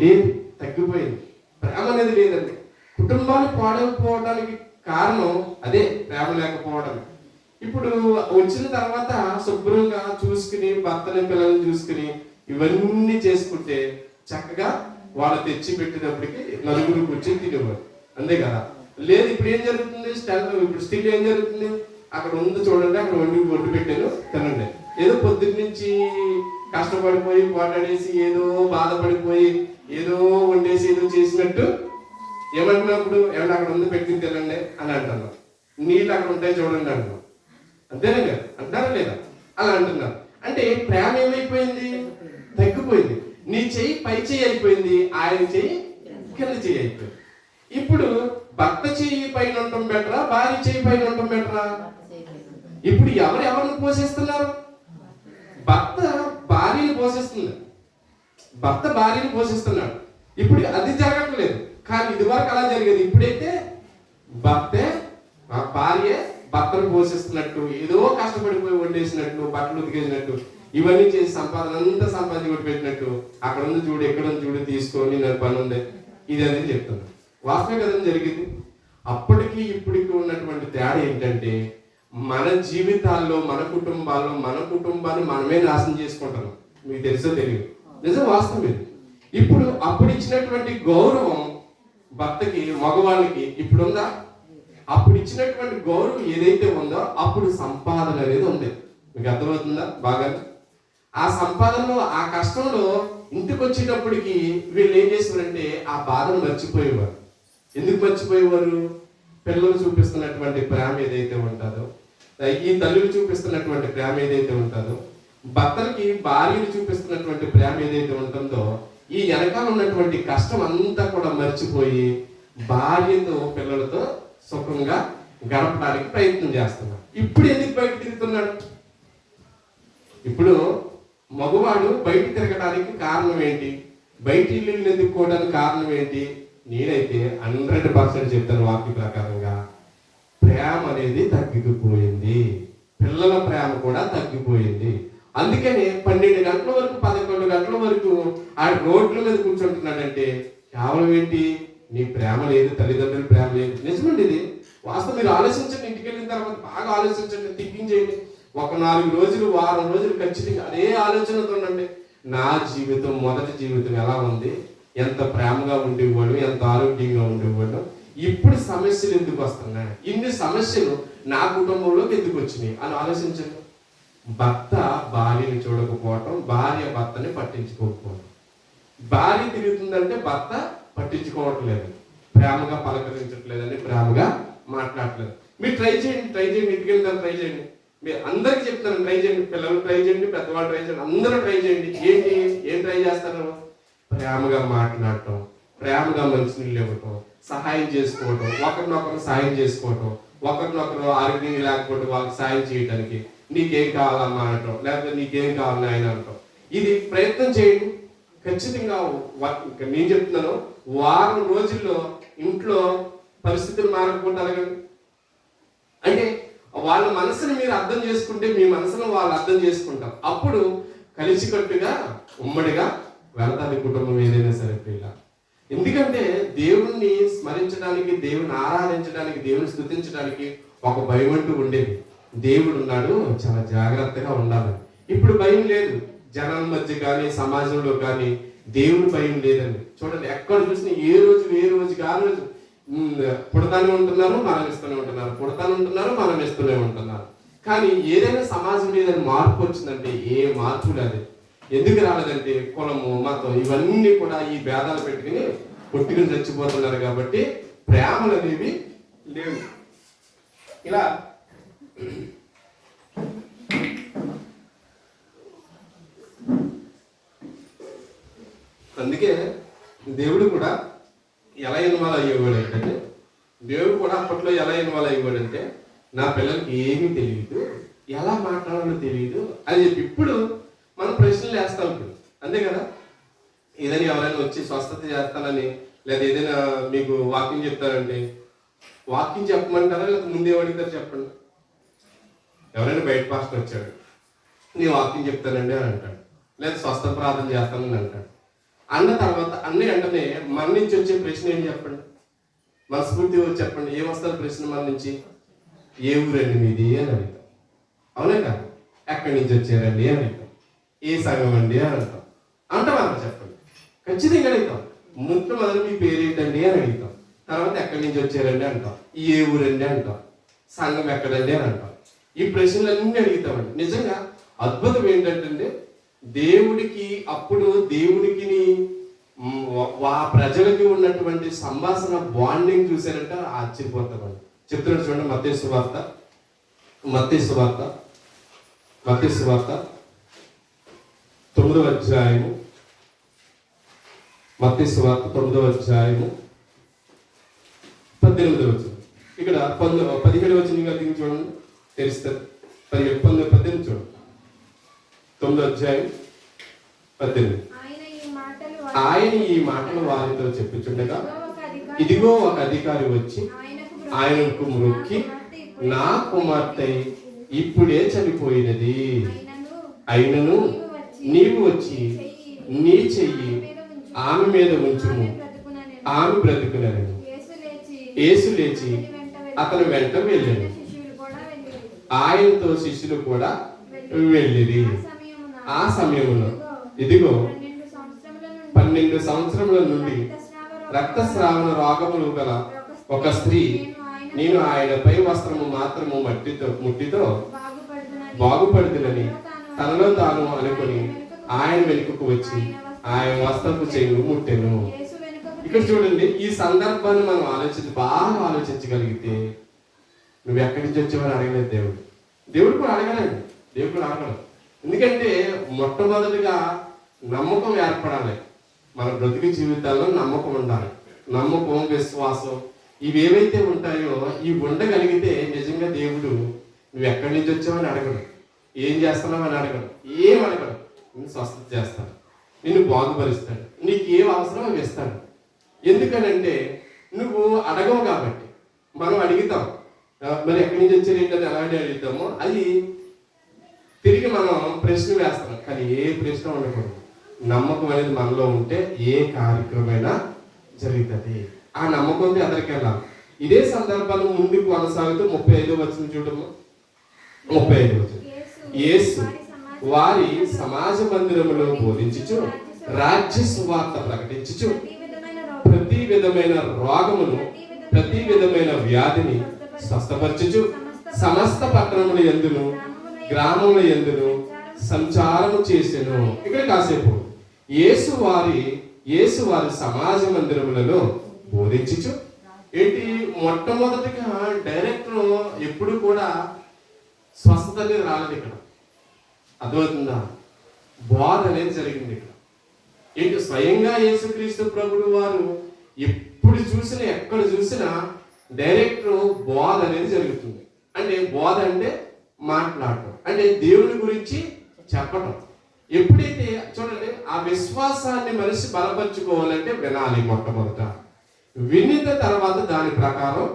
లేదు, తగ్గిపోయింది. ప్రేమ అనేది లేదండి. కుటుంబాలు పాడైపోవడానికి కారణం అదే, ప్రేమ లేకపోవడం. ఇప్పుడు వచ్చిన తర్వాత శుభ్రంగా చూసుకుని, భర్తని పిల్లల్ని చూసుకుని ఇవన్నీ చేసుకుంటే చక్కగా వాళ్ళు తెచ్చి పెట్టినప్పటికీ నలుగురు కూర్చొని తినేవారు, అంతే కదా. లేదు, ఇప్పుడు ఏం జరుగుతుంది? ఇప్పుడు స్టిల్ ఏం జరుగుతుంది? అక్కడ ఉంది చూడండి, అక్కడ వండి పెట్టాను తినండి. ఏదో పొద్దున్న నుంచి కష్టపడిపోయి పోటాడేసి ఏదో బాధపడిపోయి ఏదో వండేసి ఏదో చేసినట్టు ఏమంటున్నప్పుడు ఏమన్నా అక్కడ ఉంది పెట్టి తినండి అని అంటున్నాం. నీళ్ళు అక్కడ ఉంటాయి చూడండి అంటున్నాం, అంతేనా కదా? అంటారా లేదా? అలా అంటున్నారు. అంటే ప్రేమ ఏమైపోయింది? తగ్గిపోయింది. నీ చెయ్యి పై చెయ్యి అయిపోయింది, ఆయన చెయ్యి కింద చెయ్యి అయిపోయింది. ఇప్పుడు భర్త చెయ్యి పైన ఉండటం బెటరా, భార్య చెయ్యి పైన ఉండటం బెటరా? ఇప్పుడు ఎవరిని పోషిస్తున్నారు? భర్త భార్యని పోషిస్తుంది, భర్త భార్యని పోషిస్తున్నాడు. ఇప్పుడు అది జరగట్లేదు. కానీ ఇదివరకు అలా జరిగేది. ఇప్పుడైతే భార్య భర్తను పోషిస్తున్నట్టు, ఏదో కష్టపడిపోయి వండేసినట్టు, బట్టలు ఉతికేసినట్టు, ఇవన్నీ చేసి సంపాదన అంతా సంపాదించి కొట్టి పెట్టినట్టు, అక్కడ ఉంది చూడు, ఎక్కడ ఉంది చూడు, తీసుకొని నాకు పని ఉంది, ఇది అనేది చెప్తాను. వాస్తవం కదండి జరిగింది. అప్పటికి ఇప్పటికి ఉన్నటువంటి తేడా ఏంటంటే, మన జీవితాల్లో, మన కుటుంబాల్లో, మన కుటుంబాన్ని మనమే నాశనం చేసుకుంటున్నాం. మీకు తెలుసో తెలియదు, నిజం, వాస్తవం ఇది. ఇప్పుడు అప్పుడు ఇచ్చినటువంటి గౌరవం భర్తకి, మగవాళ్ళకి ఇప్పుడు ఉందా? అప్పుడు ఇచ్చినటువంటి గౌరవం ఏదైతే ఉందో అప్పుడు సంపాదన అనేది ఉంది. మీకు అర్థమవుతుందా? బాగా ఆ సంపాదనలో, ఆ కష్టంలో ఇంటికి వచ్చేటప్పటికి వీళ్ళు ఏం చేసేవారంటే ఆ బాధను మర్చిపోయేవారు. ఎందుకు మర్చిపోయేవారు? పిల్లలు చూపిస్తున్నటువంటి ప్రేమ ఏదైతే ఉంటుందో, ఈ తల్లిని చూపిస్తున్నటువంటి ప్రేమ ఏదైతే ఉంటుందో, భర్తలకి భార్యను చూపిస్తున్నటువంటి ప్రేమ ఏదైతే ఉంటుందో, ఈ వెనకాల ఉన్నటువంటి కష్టం అంతా కూడా మర్చిపోయి భార్యతో పిల్లలతో సుఖంగా గడపడానికి ప్రయత్నం చేస్తున్నాడు. ఇప్పుడు ఎందుకు బయట తిరుగుతున్నాడు? ఇప్పుడు మగవాడు బయట తిరగడానికి కారణం ఏంటి? బయట ఇల్లు ఎదుర్కోవడానికి కారణం ఏంటి? నేనైతే 100% చెప్తాను వాక్య ప్రకారంగా, ప్రేమ అనేది తగ్గిపోయింది, పిల్లల ప్రేమ కూడా తగ్గిపోయింది. అందుకని 12 గంటల వరకు 11 గంటల వరకు ఆ రోడ్ల మీద కూర్చుంటున్నాడంటే కేవలం ఏంటి? నీ ప్రేమ లేదు, తల్లిదండ్రుల ప్రేమ లేదు. నిజమండి, ఇది వాస్తవం. మీరు ఆలోచించండి, ఇంటికి వెళ్ళిన తర్వాత బాగా ఆలోచించండి, థింకింగ్ చేయండి. ఒక 4 రోజులు, వారం రోజులు ఖచ్చితంగా అదే ఆలోచనతో ఉండండి. నా జీవితం, మొదటి జీవితం ఎలా ఉంది, ఎంత ప్రేమగా ఉండేవాడు, ఎంత ఆరోగ్యంగా ఉండేవాడు, ఇప్పుడు సమస్యలు ఎందుకు వస్తున్నాయి, ఇన్ని సమస్యలు నా కుటుంబంలోకి ఎందుకు వచ్చినాయి అని ఆలోచించండి. భర్త భార్యని చూడకపోవటం, భార్య భర్తని పట్టించుకోకపోవటం. భార్య తిరుగుతుందంటే భర్త పట్టించుకోవట్లేదు, ప్రేమగా పలకరించట్లేదని, ప్రేమగా మాట్లాడట్లేదు. మీరు ట్రై చేయండి, ఇంటికి వెళ్తాను, ట్రై చేయండి. మీరు అందరికి చెప్తాను, ట్రై చేయండి, పిల్లలు ట్రై చేయండి, పెద్దవాళ్ళు ట్రై చేయండి, అందరూ ట్రై చేయండి. ఏం ట్రై చేస్తారు? ప్రేమగా మాట్లాడటం, ప్రేమగా మంచినీళ్ళు ఇవ్వటం, సహాయం చేసుకోవటం, ఒకరినొకరు సహాయం చేసుకోవటం, ఒకరినొకరు ఆరోగ్యంగా లేకపోతే వాళ్ళకి సహాయం చేయడానికి, నీకేం కావాలమ్మా అనటం, లేకపోతే నీకేం కావాలని ఆయన అనటం. ఇది ప్రయత్నం చేయండి. ఖచ్చితంగా నేను చెప్తున్నాను, వారం రోజుల్లో ఇంట్లో పరిస్థితులు మారకపోతే అలాగండి. అంటే వాళ్ళ మనసుని మీరు అర్థం చేసుకుంటే మీ మనసును వాళ్ళు అర్థం చేసుకుంటారు. అప్పుడు కలిసికట్టుగా ఉమ్మడిగా వెళతాది కుటుంబం ఏదైనా సరే పిల్ల. ఎందుకంటే దేవుణ్ణి స్మరించడానికి, దేవుని ఆరాధించడానికి, దేవుని స్తుతించడానికి ఒక భయం అంటూ ఉండేది. దేవుడు ఉన్నాడు, చాలా జాగ్రత్తగా ఉండాలి. ఇప్పుడు భయం లేదు. జనాల మధ్య కానీ, సమాజంలో కానీ దేవుని భయం లేదండి. చూడండి, ఎక్కడ చూసినా ఏ రోజుకి ఆ రోజు పుడతానే ఉంటున్నారు, మరణిస్తూనే ఉంటున్నారు, పుడతానే ఉంటున్నారు, మరణిస్తూనే ఉంటున్నారు. కానీ ఏదైనా సమాజం మీద మార్పు వచ్చిందంటే ఏ మార్పు లేదు. ఎందుకు రాలేదంటే కులము, మతం ఇవన్నీ కూడా ఈ భేదాలు పెట్టుకుని కొట్టుకుని చచ్చిపోతున్నారు. కాబట్టి ప్రేమలు అనేవి లేవు. ఇలా అందుకే దేవుడు కూడా ఎలా ఇన్వాల్వ్ అయ్యేవాడు అంటే, దేవుడు కూడా అప్పట్లో ఎలా ఇన్వాల్వ్ అయ్యేవాడంటే, నా పిల్లలకి ఏమీ తెలియదు, ఎలా మాట్లాడాలో తెలియదు అని చెప్పి ఇప్పుడు మనం ప్రశ్నలు వేస్తాం. ఇప్పుడు అంతే కదా, ఏదైనా ఎవరైనా వచ్చి స్వస్థత చేస్తానని లేదా ఏదైనా మీకు వాకింగ్ చెప్తారంటే వాకింగ్ చెప్పమంటారా లేదా ముందే అడుగుతారు చెప్పండి. ఎవరైనా బయట పాస్టర్ వచ్చాడు, నేను వాకింగ్ చెప్తానండి అని అంటాడు, లేదా స్వస్థ ప్రార్థన చేస్తానని అంటాడు. అన్న తర్వాత వెంటనే మన నుంచి వచ్చే ప్రశ్న ఏంటి చెప్పండి, మనస్ఫూర్తిగా చెప్పండి, ఏమొస్తారు ప్రశ్న మన నుంచి? ఏ ఊరండి మీది అని అడుగుతాం, అవునా కాదు? ఎక్కడి నుంచి వచ్చారండి అని అడుగుతాం, ఏ సంఘం అండి అని అంటాం. అంటాం చెప్పండి, ఖచ్చితంగా అడుగుతాం. మొదలు మీ పేరు ఏంటండి అని అడుగుతాం. తర్వాత ఎక్కడి నుంచి వచ్చారండి అంటాం, ఏ ఊరండి అంటాం, సంఘం ఎక్కడండి అని అంటాం. ఈ ప్రశ్నలన్నీ అడుగుతామండి. నిజంగా అద్భుతం ఏంటంటే దేవుడికి ఆ ప్రజలకి ఉన్నటువంటి సంభాషణ బాండింగ్ చూసారంటే ఆశ్చర్యపోతామండి. చెప్తున్నాడు చూడండి, మత్తయి సువార్త 9వ అధ్యాయము, మత్తయి సువార్త 9వ అధ్యాయము 18వ వచనం. ఇక్కడ 17వ వచనంగా దిగి చూడండి, తెలుస్తారు. 18 చూడండి, 9వ అధ్యాయం 18. ఆయన ఈ మాటలు వారితో చెప్పుచుండగా, ఇదిగో ఒక అధికారి వచ్చి ఆయనకు మ్రొక్కి, నా కుమార్తె ఇప్పుడే చనిపోయినది, అయినను నీవు వచ్చి నీ చెయ్యి ఆమె మీద ఉంచుము, ఆమె బ్రతుకునని. యేసు లేచి అతను వెంట వెళ్ళాడు, ఆయనతో శిష్యులు కూడా వెళ్ళిరి. ఆ సమయములో ఇదిగో 12 సంవత్సరముల నుండి రక్తస్రావణ రోగములు గల ఒక స్త్రీ, నేను ఆయనపై వస్త్రము మాత్రము ముట్టితో బాగుపడుతుందని తనలో తాను అనుకుని ఆయన వెనుకకు వచ్చి ఆయన వస్త్రపు చెయ్యి ముట్టెను. ఇక్కడ చూడండి, ఈ సందర్భాన్ని మనం బాగా ఆలోచించగలిగితే, నువ్వు ఎక్కడి నుంచి వచ్చావని అడగలేదు దేవుడు కూడా అడగలేదు. దేవుడు కూడా అడగలేదు. ఎందుకంటే మొట్టమొదటిగా నమ్మకం ఏర్పడాలి. మన బ్రతికి జీవితాల్లో నమ్మకం ఉండాలి. నమ్మకం, విశ్వాసం ఇవేవైతే ఉంటాయో ఇవి ఉండగలిగితే నిజంగా దేవుడు నువ్వు ఎక్కడి నుంచి వచ్చావని అడగడు, ఏం చేస్తున్నావు అని అడగడు, ఏం అడగడు. నిన్ను స్వస్థత చేస్తాడు, నిన్ను బాగుపరుస్తాడు, నీకు ఏం అవసరం అవి ఇస్తాడు. ఎందుకనంటే నువ్వు అడగవు కాబట్టి. మనం అడుగుతాం, మరి ఎక్కడి నుంచి వచ్చారు ఏంటని ఎలాంటి అడుగుతామో అది తిరిగి మనం ప్రశ్న వేస్తాం. కానీ ఏ ప్రశ్న ఉండకూడదు. నమ్మకం అనేది మనలో ఉంటే ఏ కార్యక్రమైనా జరుగుతుంది. ఆ నమ్మకంతో ఎదరికి వెళ్ళాలి. ఇదే సందర్భాలు ముందుకు కొనసాగుతూ 35వ వచనం చూడము. 35వ వచనం, యేసు వారి సమాజ మందిరములో బోధించుచు రాజ్య సువార్త ప్రకటించుచు ప్రతి విధమైన రోగమును, ప్రతి విధమైన వ్యాధిని స్వస్థపరచుచు సమస్త పట్టణముల యందును గ్రామముల యందును సంచారము చేసెను. ఇక్కడ కాసేపు యేసు వారి సమాజ మందిరములలో బోధించుచు. ఏంటి, మొట్టమొదటిగా డైరెక్టర్ ఎప్పుడు కూడా స్వస్థత అనేది రాలేదు. ఇక్కడ అర్థమవుతుందా? బోధ అనేది జరిగింది. ఇక్కడ ఏంటి, స్వయంగా యేసుక్రీస్తు ప్రభువు వారు ఎప్పుడు చూసినా, ఎక్కడ చూసినా డైరెక్టర్ బోధ అనేది జరుగుతుంది. అంటే బోధ అంటే మాట్లాడటం, అంటే దేవుని గురించి చెప్పటం. ఎప్పుడైతే చూడండి, ఆ విశ్వాసాన్ని మనిషి బలపరుచుకోవాలంటే వినాలి. మొట్టమొదట వినిన తర్వాత దాని ప్రకారం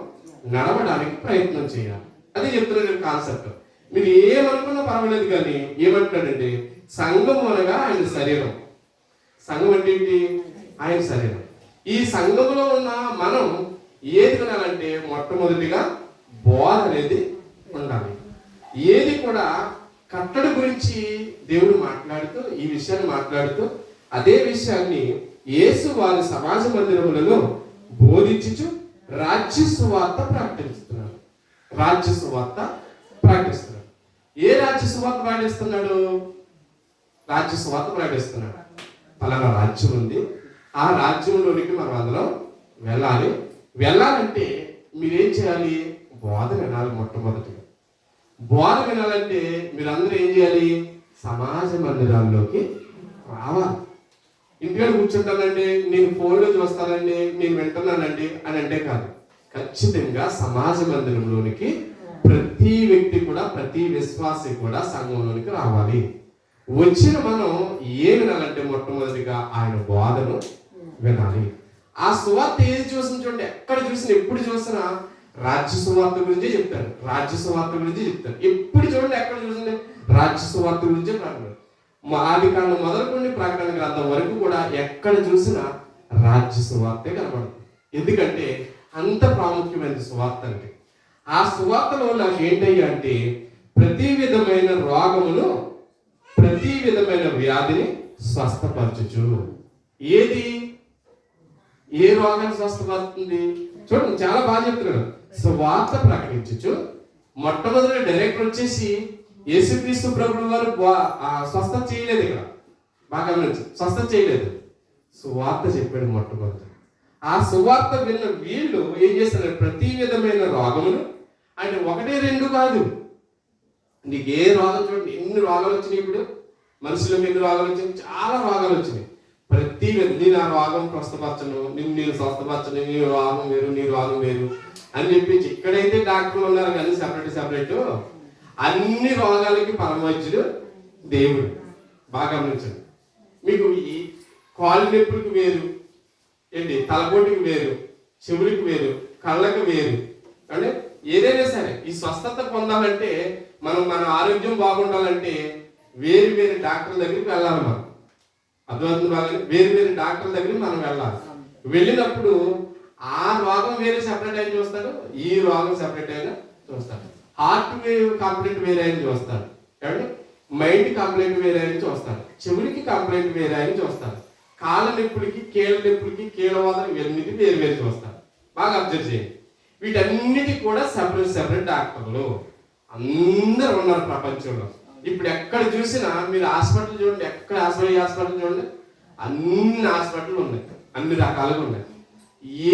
నడవడానికి ప్రయత్నం చేయాలి. అదే చెప్తున్నాను కాన్సెప్ట్. మీరు ఏమనుకున్నా పర్వాలేదు, కానీ ఏమంటాడంటే సంఘం అనగా ఆయన శరీరం. సంఘం అంటే ఏంటి? ఆయన శరీరం. ఈ సంఘంలో ఉన్న మనం ఏది వినాలంటే మొట్టమొదటిగా బోధ అనేది ఉండాలి. ఏది కూడా కట్టడి గురించి దేవుడు మాట్లాడుతూ, ఈ విషయాన్ని మాట్లాడుతూ, అదే విషయాన్ని యేసు వారి సమాజ మందిరములలో బోధించుచు రాజ్య సువార్త ప్రకటిస్తున్నాడు. రాజ్య సువార్త ప్రకటిస్తున్నాడు. ఏ రాజ్య సువార్త ప్రకటిస్తున్నాడు? రాజ్య సువార్త ప్రకటిస్తున్నాడు. పలానా రాజ్యం ఉంది, ఆ రాజ్యంలోనికి మనం అందరం వెళ్ళాలి. వెళ్ళాలంటే మీరేం చేయాలి? బోధ వినాలి. మొట్టమొదటిగా బోధ వినాలంటే మీరందరూ ఏం చేయాలి? సమాజ మందిరాల్లోకి రావాలి. ఇంటికాడ కూర్చుంటానండి, నేను ఫోన్లో చూస్తానండి, నేను వింటున్నానండి అని అంటే కాదు. ఖచ్చితంగా సమాజ మందిరంలోనికి ప్రతి వ్యక్తి కూడా, ప్రతి విశ్వాసి కూడా సంఘంలోనికి రావాలి. వచ్చిన మనం ఏం వినాలంటే మొట్టమొదటిగా ఆయన బోధను వినాలి. ఆ సువార్త ఏది చూసిన చూడండి, ఎక్కడ చూసినా ఎప్పుడు చూసినా రాజ్య సువార్త గురించే చెప్తాను, రాజ్య సువార్త గురించి చెప్తాను. ఎప్పుడు చూడండి ఎక్కడ చూసింది రాజ్య సువార్త గురించే ప్రకటన. ఆది కాండం మొదలుకొని ప్రకటన గ్రంథం వరకు కూడా ఎక్కడ చూసినా రాజ్య సువార్తే కనబడుతుంది. ఎందుకంటే అంత ప్రాముఖ్యమైనది సువార్త అంటే. ఆ సువార్తలో నాకు ఏంటయ్యా అంటే ప్రతి విధమైన రోగమును, ప్రతి విధమైన వ్యాధిని స్వస్థపరచుచు. ఏది ఏ రోగాన్ని స్వస్థపడుతుంది చూడండి, చాలా బాగా చెప్తున్నాడు. సువార్త ప్రకటించచ్చు. మొట్టమొదటి డైరెక్టర్ వచ్చేసి యేసుక్రీస్తు ప్రభువు వారు స్వస్థత చేయలేదు. ఇక్కడ బాగా గమనించు, స్వస్థత చేయలేదు, సువార్త చెప్పాడు మొట్టమొదటి. ఆ సువార్త విన్న వీళ్ళు ఏం చేస్తారు, ప్రతి విధమైన రోగమును అంటే 1-2 కాదు, నీకు ఏ రోగం చూడండి, ఎన్ని రోగాలు వచ్చినాయి ఇప్పుడు మనుషులకు, ఎన్ని రోగాలు వచ్చినాయి, చాలా రోగాలు వచ్చినాయి. ప్రతి నేను ఆ రోగం స్వస్థపరచను, నేను స్వస్థపరచను, నీ రోగం వేరు, నీ రోగం వేరు అని చెప్పించి ఇక్కడైతే డాక్టర్లు ఉన్నారు కానీ సెపరేట్ అన్ని రోగాలకి పరమవైద్యుడు దేవుడు. బాగా గమనించండి. మీకు ఈ కాలు నొప్పులకు వేరు ఏంటి, తలపోటుకి వేరు, చెవులకు వేరు, కళ్ళకు వేరు. అంటే ఏదైనా సరే ఈ స్వస్థత పొందాలంటే మన ఆరోగ్యం బాగుండాలంటే వేరు డాక్టర్ల దగ్గరికి వెళ్ళాలి. మనం అర్థమవుతుంది బాగా, వేరు డాక్టర్ల దగ్గరికి మనం వెళ్ళాలి. వెళ్ళినప్పుడు ఆ రోగం వేరే సెపరేట్ అయిన చూస్తాడు, ఈ రోగం సెపరేట్ అయినా చూస్తాడు. హార్ట్ కంప్లైంట్ వేరే అయిన చూస్తాడు, ఏమంటే మైండ్ కంప్లైంట్ వేరే అయిన చూస్తాడు, చెవులకి కంప్లైంట్ వేరే అయిన చూస్తాడు, కాళ్ళ నొప్పులకి, కీళ్ళ నొప్పులకి, కీళ్ళవాదం ఇవన్నీ వేరు చూస్తాడు. బాగా అబ్జర్వ్ చేయండి. వీటన్నిటి కూడా సెపరేట్ డాక్టర్లు అందరూ ఉన్నారు ప్రపంచంలో. ఇప్పుడు ఎక్కడ చూసినా మీరు హాస్పిటల్ చూడండి, ఎక్కడ హాస్పిటల్ చూడండి, అన్ని హాస్పిటల్ ఉన్నాయి, అన్ని రకాలుగా ఉన్నాయి.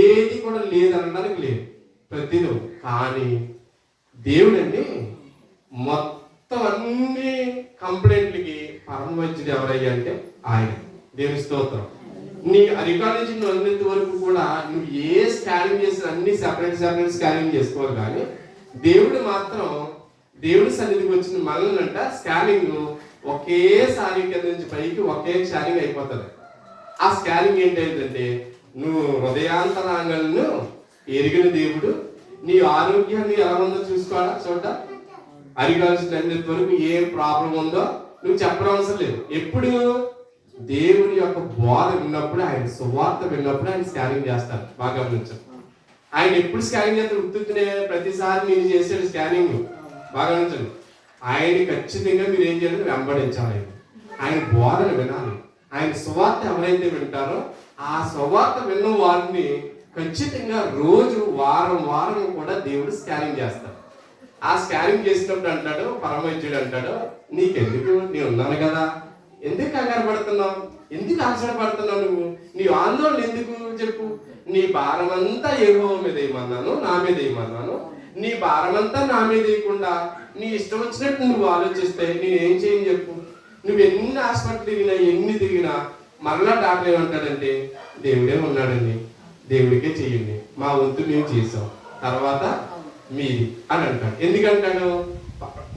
ఏది కూడా లేదనడానికి లేదు, ప్రతిదీ. కానీ దేవుడండి మొత్తం అన్ని కంప్లైంట్లకి పరమవైద్యుడు ఎవరయ్యా అంటే ఆయన. దేవుని స్తోత్రం. నీ రికార్డ్ నుంచి నువ్వు అన్నింటి వరకు కూడా నువ్వు ఏ స్కానింగ్ చేసిన అన్ని సెపరేట్ స్కానింగ్ చేసుకోవాలి. కానీ దేవుడు మాత్రం, దేవుడి సన్నిధికి వచ్చిన మనల్నంట స్కానింగ్ ఒకేసారి కింద నుంచి పైకి ఒకే స్కానింగ్ అయిపోతుంది. ఆ స్కానింగ్ ఏంటంటే నువ్వు హృదయాంతరాంగాలను ఎరిగిన దేవుడు, నీ ఆరోగ్యాన్ని ఎలా ఉందో చూసుకోవాలా. చూడ అరిగాల్సిన అన్నింటి వరకు ఏ ప్రాబ్లం ఉందో నువ్వు చెప్పడం అవసరం లేదు. ఎప్పుడు దేవుని యొక్క బోధ విన్నప్పుడు, ఆయన సువార్త విన్నప్పుడు ఆయన స్కానింగ్ చేస్తారు. బాగా గమనించారు. ఆయన ఎప్పుడు స్కానింగ్ చేస్తారు, ఉత్తునే ప్రతిసారి నేను చేసాడు స్కానింగ్. బాగా గమనించండి. ఆయన ఖచ్చితంగా మీరు ఏం చేయాలి, వెంబడించాలి. ఆయన బోధన వినాలి. ఆయన సువార్త ఎవరైతే వింటారో ఆ సువార్త విన్న వారిని ఖచ్చితంగా రోజు వారం కూడా దేవుడు స్కానింగ్ చేస్తాడు. ఆ స్కానింగ్ చేసినప్పుడు అంటాడు పరమవైద్యుడు, అంటాడు నీకెందుకు, నేను ఉన్నాను కదా, ఎందుకు కంగారు పడుతున్నావు, ఎందుకు ఆశ్చర్యపడుతున్నావు, నువ్వు నీ ఆందోళన ఎందుకు చెప్పు, నీ భారం అంతా యెహోవా మీద వేయమన్నాను, నా మీద వేయమన్నాను. నీ భారం అంతా నా మీద వేయకుండా నీ ఇష్టం వచ్చినట్టు నువ్వు ఆలోచిస్తే నేనేం చేయని చెప్పు. నువ్వు ఎన్ని హాస్పిటల్ తిరిగినా, ఎన్ని తిరిగినా మరలా డాక్టర్ ఏమంటాడంటే దేవుడే ఉన్నాడండి, దేవుడికే చెయ్యండి, మా వంతు మేము చేసాం, తర్వాత మీది అని అంటాడు. ఎందుకంటాడు,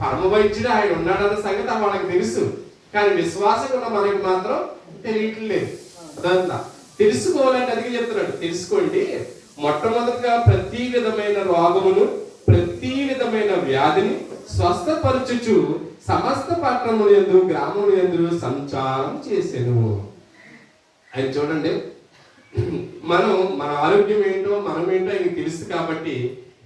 పరమవైద్యుడు ఆయన ఉన్నాడన్న సంగతి వాళ్ళకి తెలుసు. కానీ విశ్వాసం ఉన్న మనకి మాత్రం తెలియట్లేదు. అదంతా తెలుసుకోవాలంటే అందుకే చెప్తున్నాడు, తెలుసుకోండి. మొట్టమొదటిగా ప్రతి విధమైన రోగమును, ప్రతి విధమైన వ్యాధిని స్వస్థపరచుచు సమస్త పట్టణముల యందు, గ్రామముల యందు సంచారం చేసెను. ఆయన చూడండి, మన ఆరోగ్యం ఏంటో, మనం ఏంటో ఆయనకి తెలుసు. కాబట్టి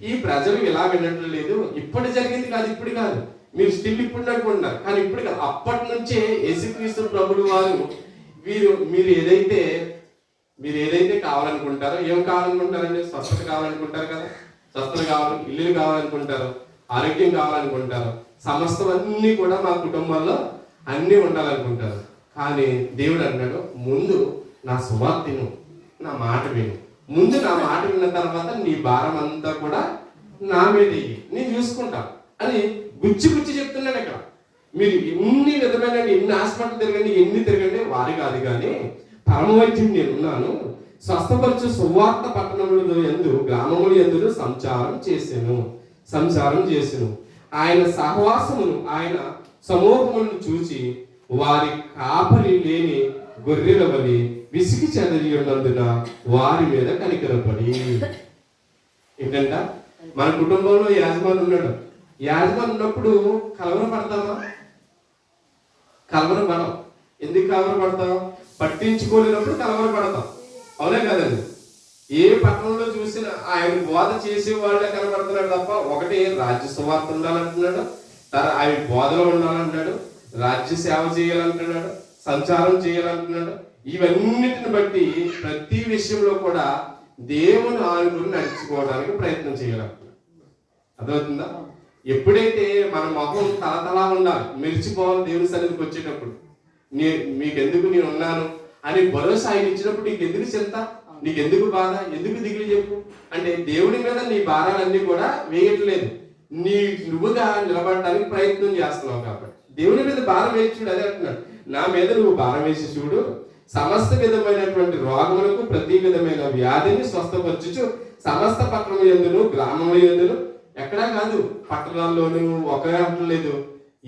ఈ ప్రజలు ఇలా వినట్లు లేదు. ఇప్పుడు జరిగింది కాదు, ఇప్పుడు కాదు, మీరు స్టిల్ ఇప్పుడు అనుకుంటున్నారు, కానీ ఇప్పుడు కాదు, అప్పటి నుంచే యేసుక్రీస్తు ప్రభువు వారు మీరు ఏదైతే కావాలనుకుంటారో, ఏం కావాలనుకుంటారండి, స్వస్థత కావాలనుకుంటారు కదా, స్వస్థత కావాలి, ఇల్లు కావాలనుకుంటారు, ఆరోగ్యం కావాలనుకుంటారు, సమస్తం అన్నీ కూడా మా కుటుంబాల్లో అన్నీ ఉండాలనుకుంటారు. కానీ దేవుడు అన్నాడు, ముందు నా సువార్తను, నా మాట విను. ముందు నా మాట విన్న తర్వాత నీ భారం అంతా కూడా నా మీద నేను చూసుకుంటా అని గుచ్చి చెప్తున్నాడు. ఇక్కడ మీరు ఎన్ని విధమైన ఎన్ని హాస్పిటల్ తిరగండి, ఎన్ని తిరగండి, వారి కాదు కానీ పరమవైద్యుడు నేనున్నాను, స్వస్థపరచు సువార్త పట్టణముల యందు, గ్రామముల యందు సంచారం చేసెను. ఆయన సహవాసమును, ఆయన సమూహములను చూచి వారి కాపరి లేని గొర్రెల వలె విసిగి చెదరియున్నందున వారి మీద కనికరపడి. ఏంటంట, మన కుటుంబంలో యాజమాని ఉన్నాడు. యాజమాని ఉన్నప్పుడు కలవరపడతామా? కలవరపడం. ఎందుకు కలవరపడతాం? పట్టించుకోలేనప్పుడు కలవరపడతాం. అవునే కదండి? ఏ పట్టణంలో చూసినా ఆయన బోధ చేసే వాళ్ళే కనబడుతున్నాడు తప్ప, ఒకటి రాజ్య సువార్త ఉండాలంటున్నాడు, ఆయన బోధలో ఉండాలంటున్నాడు, రాజ్య సేవ చేయాలంటున్నాడు, సంచారం చేయాలంటున్నాడు. ఇవన్నిటిని బట్టి ప్రతి విషయంలో కూడా దేవుని ఆనుకుని నడుచుకోవడానికి ప్రయత్నం చేయాలంటున్నాడు. అర్థమవుతుందా? ఎప్పుడైతే మన మొహం తలతలా ఉండాలి, మెరిచిపోవాలి దేవుని సన్నిధికి వచ్చేటప్పుడు, మీకెందుకు నేను ఉన్నాను అని భరోసా ఆయన ఇచ్చినప్పుడు నీకెందుకు చింత, నీకెందుకు బాధ, ఎందుకు దిగులు చెప్పు అంటే దేవుడి మీద నీ భారాలన్నీ కూడా వేయట్లేదు, నువ్వుగా నిలబడడానికి ప్రయత్నం చేస్తున్నావు. కాబట్టి దేవుని మీద భారం వేసి చూడు. అదే అంటున్నాడు, నా మీద నువ్వు భారం వేసి చూడు, సమస్త విధమైనటువంటి రోగములకు ప్రతి విధమైన వ్యాధిని స్వస్థపరచుచు సమస్త పట్టణం ఎందును గ్రామంలో ఎందును, ఎక్కడా కాదు పట్టణాల్లోనూ ఒకే అంటలేదు,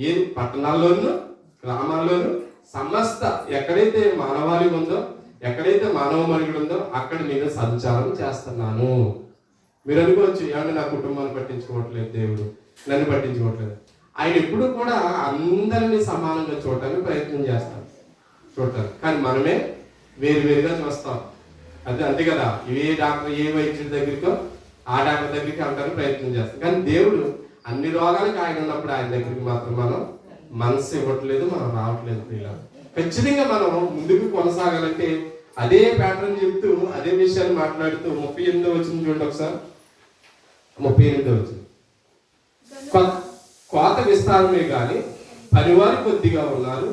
ఏ పట్టణాల్లోనూ గ్రామాల్లోనూ సమస్త ఎక్కడైతే మానవాళి ఉందో, ఎక్కడైతే మానవ మనుగడ ఉందో అక్కడ నేను సంచారం చేస్తున్నాను. మీరు అనుకోవచ్చు, ఏమంటే నా కుటుంబాన్ని పట్టించుకోవట్లేదు దేవుడు, నన్ను పట్టించుకోవట్లేదు. ఆయన ఎప్పుడు కూడా అందరినీ సమానంగా చూడటానికి ప్రయత్నం చేస్తాడు, చూడటానికి. కానీ మనమే వేరువేరుగా చూస్తాం. అంతే కదా, ఏ డాక్టర్ ఏ వైద్యుడి దగ్గరికో ఆ డాక్టర్ దగ్గరికి వెళ్ళడానికి ప్రయత్నం చేస్తాం. కానీ దేవుడు అన్ని రోగాలకు ఆయన ఉన్నప్పుడు ఆయన దగ్గరికి మాత్రం మనం మనసు ఇవ్వట్లేదు, మనం రావట్లేదు. ఇలా ఖచ్చితంగా మనం ముందుకు కొనసాగాలంటే అదే ప్యాటర్న్ చెప్తూ అదే విషయాన్ని మాట్లాడుతూ 38 వచ్చింది చూడండి ఒకసారి. 38 వచ్చింది, కోత విస్తారమే కానీ పనివారి కొద్దిగా ఉన్నారు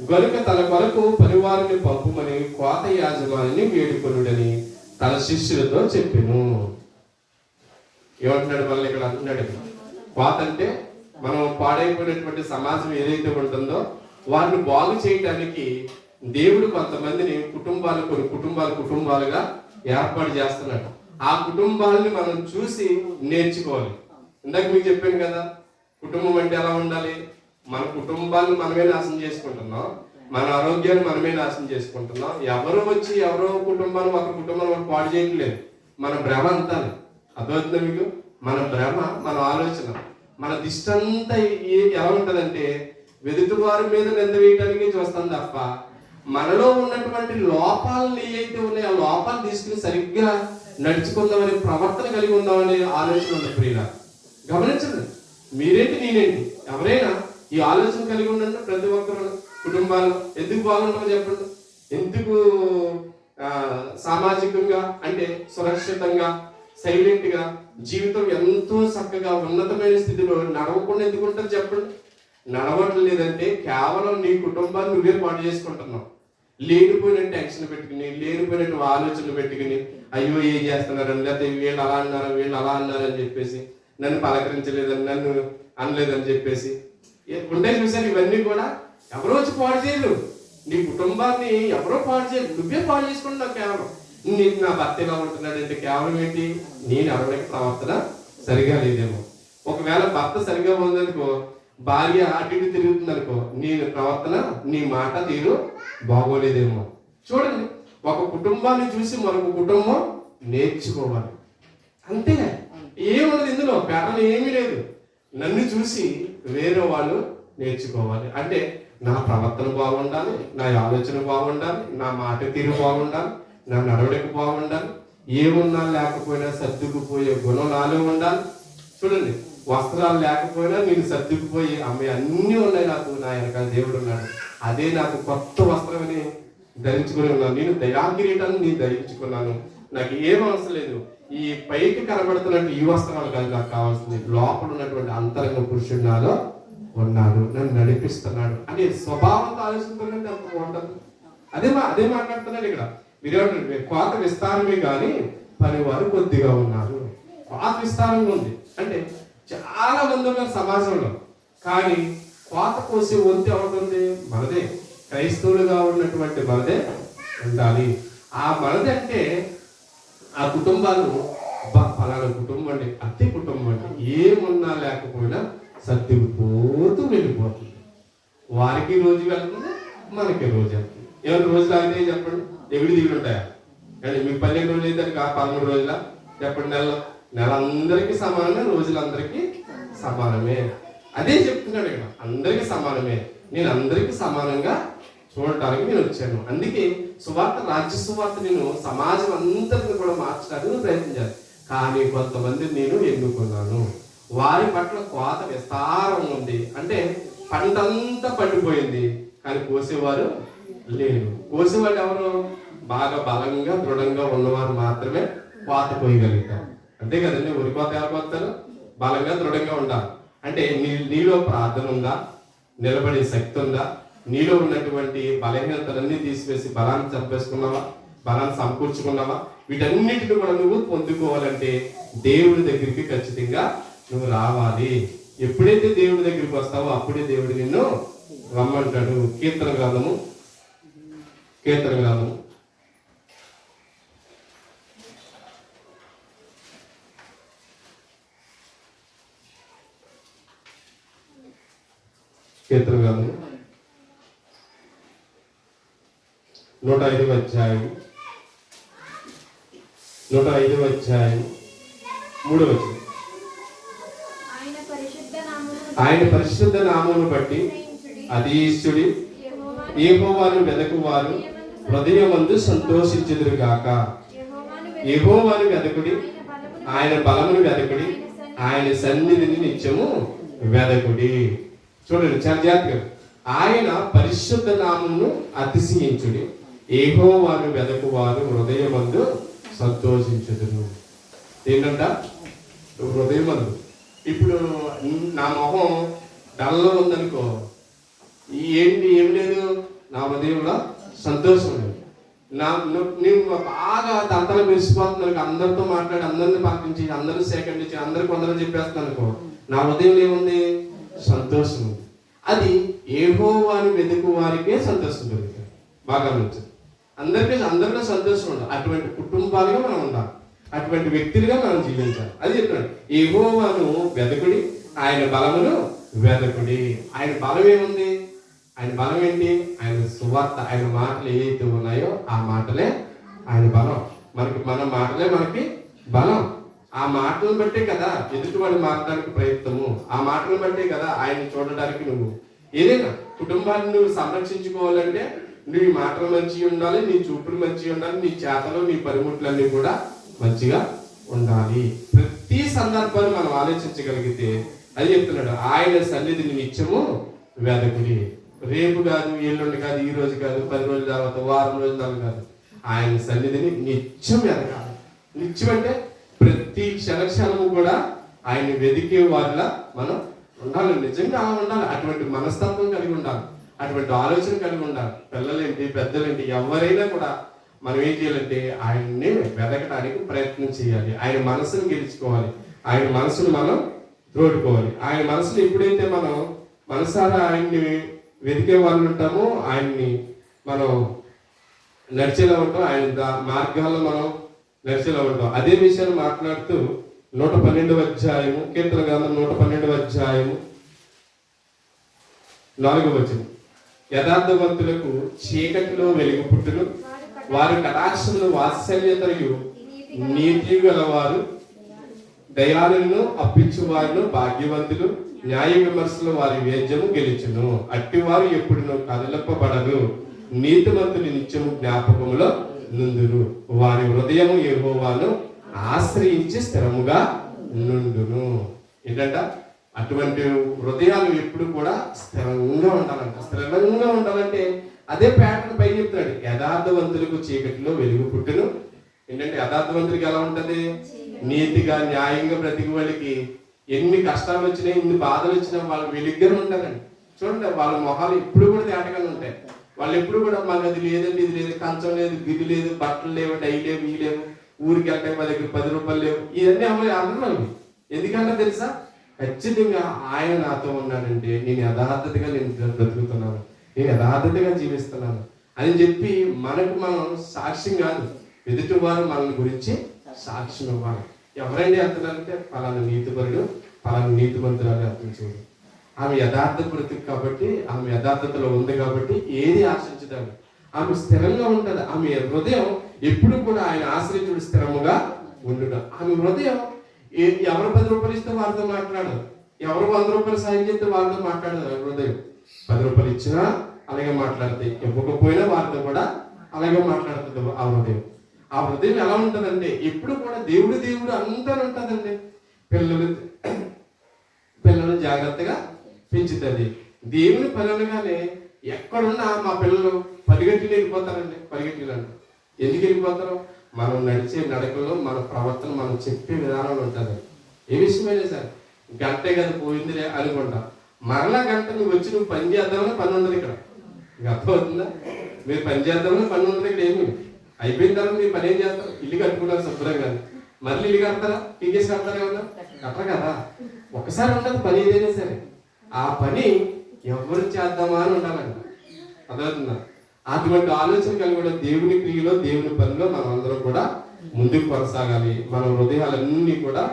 గనుక తన కొరకు పనివారిని పంపుమని కోత యాజమానిని వేడుకొనుడని తన శిష్యులతో చెప్పెను. ఏమంటున్నాడు మళ్ళీ ఇక్కడ? అంటున్నాడు, కోత అంటే మనం పాడైపోయినటువంటి సమాజం ఏదైతే ఉంటుందో వారిని బాగు చేయడానికి దేవుడు కొంతమందిని కొన్ని కుటుంబాలుగా ఏర్పాటు చేస్తున్నాడు. ఆ కుటుంబాలని మనం చూసి నేర్చుకోవాలి. ఇందాక మీకు చెప్పాను కదా, కుటుంబం అంటే ఎలా ఉండాలి. మన కుటుంబాన్ని మనమే నాశనం చేసుకుంటున్నాం, మన ఆరోగ్యాన్ని మనమే నాశనం చేసుకుంటున్నాం. ఎవరో వచ్చి ఎవరో కుటుంబాన్ని ఒక కుటుంబాన్ని పాడు చేయట్లేదు. మన భ్రమ అంతా అర్థమవుతుందా మీకు? మన భ్రమ, మన ఆలోచన, మన దిష్టి అంతా ఎలా ఉంటుందంటే వెదుటి వారి మీద నింద వేయడానికి చూస్తాం తప్ప మనలో ఉన్నటువంటి లోపాలను ఏవైతే ఉన్నాయో ఆ లోపాలు తీసుకుని సరిగ్గా నడుచుకుందామనే ప్రవర్తన కలిగి ఉందామనే ఆలోచన ఉంది. ప్రియుల గమనించండి, మీరేంటి నేనేంటి ఎవరైనా ఈ ఆలోచన కలిగి ఉండండి. ప్రతి ఒక్కరు కుటుంబాలు ఎందుకు బాగుంటామో చెప్పండి. ఎందుకు సామాజికంగా అంటే సురక్షితంగా సైలెంట్ గా జీవితం ఎంతో చక్కగా ఉన్నతమైన స్థితిలో నడవకుండా ఎందుకు ఉంటుంది చెప్పండి. నడవట్లేదంటే కేవలం నీ కుటుంబాన్ని నువ్వే పాటు చేసుకుంటున్నావు. లేనిపోయిన టెన్షన్ పెట్టుకుని, లేనిపోయినట్టు ఆలోచనలు పెట్టుకుని, అయ్యో ఏం చేస్తున్నారని, లేకపోతే వీళ్ళు అలా అన్నారని చెప్పేసి, నన్ను పలకరించలేదని, నన్ను అనలేదని చెప్పేసి ఉంటే చూసారు. ఇవన్నీ కూడా ఎవరో వచ్చి పాడు చేయరు. నీ కుటుంబాన్ని ఎవరో పాడు చేయరు, నువ్వే పాడు చేసుకుంటున్నావు. కేవలం నీకు నా భర్త ఎలా ఉంటున్నాడంటే కేవలం ఏంటి, నేను ఎవరికి ప్రవర్తన సరిగా లేదేమో. ఒకవేళ భర్త సరిగా ఉందనుకో, భార్య అటు ఇటు తిరుగుతుంది అనుకో, నీ ప్రవర్తన నీ మాట తీరు బాగోలేదేమో. చూడండి, ఒక కుటుంబాన్ని చూసి మరొక కుటుంబం నేర్చుకోవాలి. అంతే, ఏమున్నది ఇందులో ప్యాటర్న్ ఏమీ లేదు. నన్ను చూసి వేరే వాళ్ళు నేర్చుకోవాలి. అంటే నా ప్రవర్తన బాగుండాలి, నా ఆలోచన బాగుండాలి, నా మాట తీరు బాగుండాలి, నా నడవడిక బాగుండాలి, ఏమున్నా లేకపోయినా సర్దుకుపోయే గుణం నాలో ఉండాలి. చూడండి, వస్త్రాలు లేకపోయినా నేను సర్దుకుపోయి అమ్మాయి అన్నీ ఉన్నాయి నాకు, నా వెనకాల దేవుడు ఉన్నాడు, అదే నాకు కొత్త వస్త్రమని ధరించుకుని ఉన్నాను. నేను దయాకిరీటాన్ని నేను ధరించుకున్నాను. నాకు ఏం అవసరం లేదు, ఈ పైకి కనబడుతున్నట్టు ఈ వస్త్రాలు కాదు నాకు కావాల్సింది, లోపల ఉన్నటువంటి అంతరంగ పురుషుడు నాలో ఉన్నాడు, నన్ను నడిపిస్తున్నాడు అనే స్వభావంతో ఆలోచిస్తుందంటే అంత బాగుంటుంది. అదే మాట్లాడుతున్నాడు ఇక్కడ. మీరేమంటారు, కోత విస్తారమే కానీ పనివారు కొద్దిగా ఉన్నారు. కోత విస్తారంగా ఉంది అంటే చాలా మంది ఉన్నారు సమాజంలో, కానీ కోత కోసే వంతు ఎవరుంది? మనదే. క్రైస్తవులుగా ఉన్నటువంటి మనదే ఉండాలి. ఆ మనది అంటే ఆ కుటుంబాలు ఫలానా కుటుంబం అండి, అతి కుటుంబం అండి, ఏమున్నా లేకపోయినా సర్దుకుపోతూ వెళ్ళిపోతుంది. వారికి రోజు వెళ్తుంది, మనకి రోజు వెళ్తుంది. ఏమైనా రోజులు అయితే చెప్పండి, ఎగుడు దిగుడు ఉంటాయా? అంటే మీకు 12 రోజులు అయితే 13 రోజుల చెప్పండి, నెల అందరికీ సమానమే, రోజులందరికీ సమానమే. అదే చెప్తున్నాడు ఇక్కడ, అందరికీ సమానమే. నేను అందరికీ సమానంగా చూడటానికి నేను వచ్చాను. అందుకే సువార్త, రాజ్య సువార్త నేను సమాజం అంతటిని కూడా మార్చడానికి నేను ప్రయత్నించాను. కానీ కొంతమంది నేను ఎన్నుకున్నాను, వారి పట్ల కోత విస్తారం ఉంది. అంటే పంటంతా పండిపోయింది, కానీ కోసేవారు లేరు. కోసేవాళ్ళు ఎవరు? బాగా బలంగా దృఢంగా ఉన్నవారు మాత్రమే కోత పోయగలుగుతారు. అంతే కదండి. వరి కోత ఎవరు కోస్తారు? బలంగా దృఢంగా ఉండాలి. అంటే నీలో ప్రార్థన ఉందా? నిలబడే శక్తి ఉందా? నీలో ఉన్నటువంటి బలహీనతలన్నీ తీసివేసి బలాన్ని చంపేసుకున్నావా? బలాన్ని సమకూర్చుకున్నావా? వీటన్నిటిని కూడా నువ్వు పొందుకోవాలంటే దేవుడి దగ్గరికి ఖచ్చితంగా నువ్వు రావాలి. ఎప్పుడైతే దేవుడి దగ్గరికి వస్తావో అప్పుడే దేవుడు నిన్ను రమ్మంటాడు. కీర్తన గ్రంథము 105వ అధ్యాయం 3వ వచనం. ఆయన పరిశుద్ధ నామమును బట్టి అధీష్టుడి యెహోవాను వెదకువారు హృదయమందు సంతోషించుదురు గాక. యెహోవాను వెదకుడి, ఆయన బలమును వెదకుడి, ఆయన సన్నిధిని నిత్యము వెదకుడి. చూడండి చాలా జాగ్రత్తగా. ఆయన పరిశుద్ధ నామమును అతిశయించుడి, యెహోవాను వెదకువారు హృదయమందు సంతోషించుదురు. ఏంటంట? హృదయమందు. ఇప్పుడు నా మొహం డల్లో ఉందనుకో, ఏం లేదు, నా హృదయంలో సంతోషం లేదు. నేను బాగా దంతలు మెరిసిపోతున్నాను, అందరితో మాట్లాడి, అందరిని పలకించి, అందరూ సేకరించి, అందరికి కొందరు చెప్పేస్తున్నాను అనుకో, నా హృదయంలో ఏముంది? సంతోషం ఉంది. అది యెహోవాను వెతుకు వారికే సంతోషం దొరుకుతుంది. బాగా మంచిది. అందరిలో సంతోషం ఉండాలి. అటువంటి కుటుంబాలుగా మనం ఉండాలి, అటువంటి వ్యక్తులుగా మనం జీవించాలి. అది చెప్తున్నాడు, యెహోవాను వెదకుడి, ఆయన బలమును వెదకుడి. ఆయన బలం ఏముంది? ఆయన బలం ఏంటి? ఆయన సువార్త, ఆయన మాటలు ఏవైతే ఉన్నాయో ఆ మాటలే ఆయన బలం. మన మాటలే మనకి బలం. ఆ మాటలను బట్టే కదా ఎదుటివాడు మారడానికి ప్రయత్నము. ఆ మాటలను బట్టే కదా ఆయన చూడడానికి నువ్వు ఏదైనా కుటుంబాన్ని నువ్వు సంరక్షించుకోవాలంటే నీ మాటలు మంచిగా ఉండాలి, నీ చూపులు మంచిగా ఉండాలి, నీ చేతలు, నీ పనిముట్లన్నీ కూడా మంచిగా ఉండాలి. ప్రతి సందర్భాన్ని మనం ఆలోచించగలిగితే అది చెప్తున్నాడు, ఆయన సన్నిధిని నిత్యము వెదకుడి. రేపు కాదు, ఎల్లుండి కాదు, ఈ రోజు కాదు, 10 రోజుల తర్వాత, వారం రోజుల కాదు, ఆయన సన్నిధిని నిత్యం వెదకాలి. నిత్యం అంటే ప్రతి క్షణక్షణము కూడా ఆయన వెదికే వారిలా మనం ఉండాలి. నిజంగా ఉండాలి. అటువంటి మనస్తత్వం కలిగి ఉండాలి, అటువంటి ఆలోచన కలిగి ఉండాలి. పిల్లలేంటి, పెద్దలేంటి, ఎవరైనా కూడా మనం ఏం చేయాలంటే ఆయన్ని వెదకడానికి ప్రయత్నం చేయాలి. ఆయన మనసును గెలుచుకోవాలి, ఆయన మనసును మనం తోడుకోవాలి. ఆయన మనసును ఎప్పుడైతే మనం మనసారా ఆయన్ని వెతికే వాళ్ళు ఉంటామో ఆయన్ని మనం నడిచేలా ఉంటాం, ఆయన మార్గాల్లో మనం నడిచేలా ఉంటాం. అదే విషయాన్ని మాట్లాడుతూ 112వ అధ్యాయము, కీర్తన గ్రంథం 112వ అధ్యాయము 4వ వచనం. యథార్థవంతులకు చీకటిలో వెలుగు పుట్టును, వారి కటాక్షములు వాత్సల్యతయు నీతి గలవారు దయాళులను అప్పించు వారిను భాగ్యవంతులు, న్యాయ విమర్శలు వారి వేద్యము గెలుచును. అట్టివారు ఎప్పుడునూ కదలపబడరు, నీతిమంతుని నిత్యము జ్ఞాపకములో నుందురు. వారి హృదయము యెహోవాను ఆశ్రయించి స్థిరముగా నుండును. ఏంటంట? అటువంటి హృదయాలు ఎప్పుడు కూడా స్థిరంగా ఉండాలంట. స్థిరంగా ఉండాలంటే అదే ప్యాటర్న్ పై చెప్తున్నాడు. యథార్థవంతులకు చీకటిలో వెలుగు పుట్టును. ఏంటంటే యథార్థవంతుడికి ఎలా ఉంటది? నీతిగా న్యాయంగా బ్రతికి వాళ్ళకి ఎన్ని కష్టాలు వచ్చినా, ఎన్ని బాధలు వచ్చినా వాళ్ళు వెలుగ్గానే ఉంటారండి. చూడండి, వాళ్ళ మొహాలు ఎప్పుడు కూడా తేటగానే ఉంటాయి. వాళ్ళు ఎప్పుడు కూడా మాకు అది లేదండి, ఇది లేదు, కంచం లేదు, గిది లేదు, బట్టలు లేవు, డై లేవు, ఈ లేవు, ఊరికి వెళ్తే మా దగ్గర 10 రూపాయలు లేవు, ఇవన్నీ అందరూ. ఎందుకంటే తెలుసా, ఖచ్చితంగా ఆయన నాతో ఉన్నాడంటే నేను యథార్థతగా బ్రతుకుతున్నాను, నేను యథార్థతగా జీవిస్తున్నాను అని చెప్పి మనకు మనం సాక్ష్యం కాదు, ఎదుటి వారు మన గురించి సాక్ష్యం ఇవ్వాలి. ఎవరైనా వెళ్తున్నారంటే పలానా నీతిపరుడు, పలానా నీతిమంతురాలు అర్థించుకోడు. ఆమె యథార్థ బ్రతుకు కాబట్టి, ఆమె యథార్థతలో ఉంది కాబట్టి ఏది ఆశించదాన్ని. ఆమె స్థిరంగా ఉంటుంది. ఆమె హృదయం ఎప్పుడు కూడా ఆయన ఆశ్రయించుడు స్థిరముగా ఉండడం. ఆమె హృదయం ఎవరు 10 రూపాయలు ఇస్తే వాళ్ళతో మాట్లాడదు, ఎవరు 100 రూపాయలు సాయం చేస్తే వాళ్ళతో మాట్లాడదు. హృదయం 10 రూపాయలు ఇచ్చినా అలాగే మాట్లాడుతాయి, ఇవ్వకపోయినా వాళ్ళతో కూడా అలాగే మాట్లాడుతుంది ఆ హృదయం. ఆ హృదయం ఎలా ఉంటుందంటే ఎప్పుడు కూడా దేవుడు దేవుడు అంతా ఉంటుందండి. పిల్లలు జాగ్రత్తగా పెంచుతుంది. దేవుని పిల్లలుగానే ఎక్కడున్నా మా పిల్లలు పరిగెట్టులు వెళ్ళిపోతారండి. పరిగెట్టులు అంటే ఎందుకు వెళ్ళిపోతారు? మనం నడిచే నడకల్లో మన ప్రవర్తన, మనం చెప్పే విధానంలో ఉంటుంది. ఏ విషయమైనా సరే గంటే కదా పోయిందిలే అనుకుంటా, మరలా గంట నువ్వు వచ్చి నువ్వు పని చేద్దామని పని ఉండదు ఇక్కడ. అర్థమవుతుందా? మీరు పని చేద్దామని పని ఉండదు ఇక్కడ. ఏమి అయిపోయిన తర్వాత మీరు పని ఏం చేస్తారు? ఇల్లు కట్టుకుంటారు శుభ్రంగా, మళ్ళీ ఇల్లు కడతారా? టీకేసి కడతారా? ఏమన్నా కట్టరు కదా. ఒకసారి ఉంటుంది పని ఏదైనా సరే. ఆ పని ఎవరు చేద్దామా అని ఉండాలండి. అర్థమవుతుందా? అటువంటి ఆలోచన కలిగి దేవుని క్రియలో, దేవుని పనిలో మనం అందరం కూడా ముందుకు కొనసాగాలి. మన హృదయాలన్నీ కూడా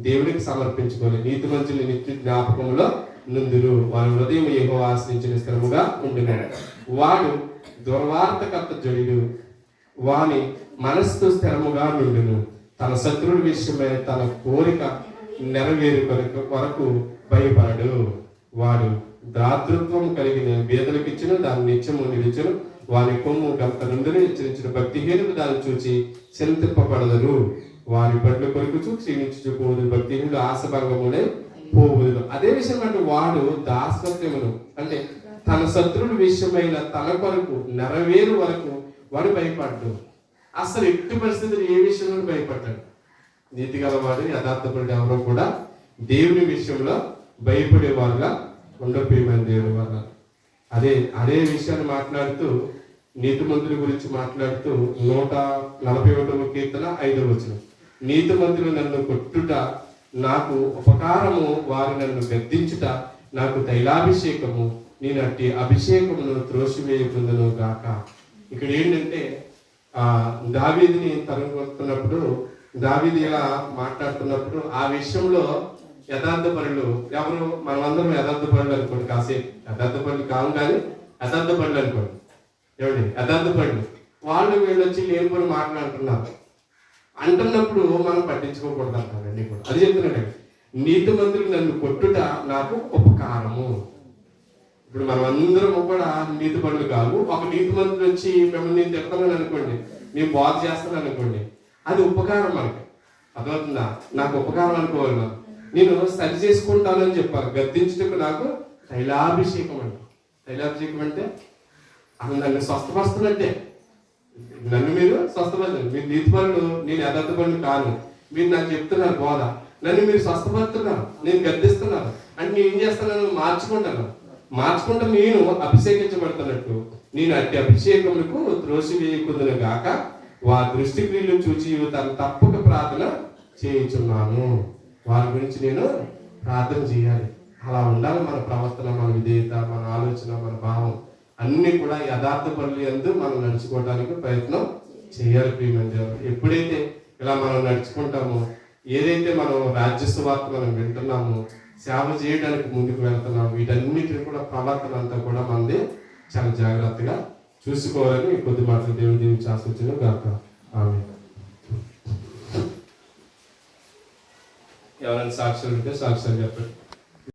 దేవునికి సమర్పించుకోవాలి. నీతి మంచుని నిత్య జ్ఞాపకంలో నుందురు, వారి హృదయం యెహోవా ఆశ్రయించిన స్థిరముగా ఉండును. వాడు దుర్వార్తకర్త జడుడు, వాని మనస్సు స్థిరముగా నుండును. తన శత్రువుల విషయమై తన కోరిక నెరవేరు వరకు భయపడడు. వాడు దాతృత్వం కలిగిన బేదలకు ఇచ్చిన దాన్ని నిత్యము నిలిచను. వారి కొమ్ము గంత నుండి హెచ్చరించిన భక్తిహీనులు దాన్ని చూచి చింతింపబడదరు. వారి బండ్ల కొరకు క్షీణించుకోదు, భక్తిహీనులు ఆశభంగములే పోవుదురు. అదే విషయం అంటే వాడు దాస్పత్యమును అంటే తన శత్రువుల విషయమైన తన కొరకు నెరవేరు వరకు వాడు భయపడ్డు. అసలు ఎట్టి పరిస్థితులు ఏ విషయంలో భయపడ్డాడు. నీతి గలవాడు, యథార్థపడి ఎవరో కూడా దేవుని విషయంలో భయపడే వాళ్ళ ఉండపోయేమని దేవుని వల్ల. అదే విషయాన్ని మాట్లాడుతూ నీతిమంతుల గురించి మాట్లాడుతూ 141వ కీర్తన 5వ వచనం, నీతిమంతులు నన్ను కొట్టుట నాకు ఉపకారము, వారు నన్ను గద్దించుట నాకు తైలాభిషేకము, నేను అట్టి అభిషేకమును త్రోసివేయకుందును గాక. ఇక్కడ ఏంటంటే దావీదుని తరుముతున్నప్పుడు, దావీదు ఇలా మాట్లాడుతున్నప్పుడు ఆ విషయంలో యథార్థపరులు ఎవరు? మనమందరం యథార్థపరులు అనుకోండి. కాసేపు యథార్థపరులు కావు కానీ యథార్థపరులు అనుకోండి. ఏమండి? యథార్థపరులు వాళ్ళు వీళ్ళు వచ్చి లేని పని మాట్లాడుతున్నారు అంటున్నప్పుడు మనం పట్టించుకోకూడదు అంటారండి కూడా. అది చెప్తున్నాడు, నీతిమంతులు నన్ను కొట్టుట నాకు ఉపకారము. ఇప్పుడు మనం అందరం కూడా నీతిపరులు కాదు. ఒక నీతిమంతుడు వచ్చి మిమ్మల్ని నేను తిడతానని అనుకోండి, నేను బాధ చేస్తాను అనుకోండి, అది ఉపకారం మనకి. అర్థమవుతుందా? నాకు ఉపకారం అనుకోవాలి. నేను సరి చేసుకుంటానని చెప్పాలి. గద్దించుటకు నాకు తైలాభిషేకం అంటే, తైలాభిషేకం అంటే అసలు నన్ను స్వస్థపరుస్తున్నట్టే. నన్ను మీరు స్వస్థపరుస్తారు. మీరు నీతిపరులు, నేను యథార్థపరులు కాను. మీరు నాకు చెప్తున్నారు బోధ, నన్ను మీరు స్వస్థపరుస్తున్నారు, నేను గద్దిస్తున్నారు అంటే నేను ఏం చేస్తున్నాను? మార్చుకుంటా నేను అభిషేకించబడుతున్నట్టు నేను అట్టి అభిషేకములకు త్రోసివేయకుందును గాక. వారి దృష్టి క్రియలు చూచి తను తప్పక ప్రార్థన చేయించున్నాను. వారి గురించి నేను ప్రార్థన చేయాలి. అలా ఉండాలి మన ప్రవర్తన, మన విధేయత, మన ఆలోచన, మన భావం అన్ని కూడా యథార్థపరులు యందు మనం నడుచుకోవడానికి ప్రయత్నం చేయాలి. ప్రియమైన ఎప్పుడైతే ఇలా మనం నడుచుకుంటామో, ఏదైతే మనం రాజ్య సువార్త మనం వింటున్నామో, సేవ చేయడానికి ముందుకు వెళ్తున్నాము, వీటన్నిటిని కూడా ప్రవర్తన అంతా కూడా మనది చాలా జాగ్రత్తగా చూసుకోవాలని కొద్ది మాటలు దేవుని దీవించి ఆశించును గాక. ఆమేన్. ఎవరైనా సాక్ష్యాలు ఉంటే సాక్ష్యాలు చెప్పండి.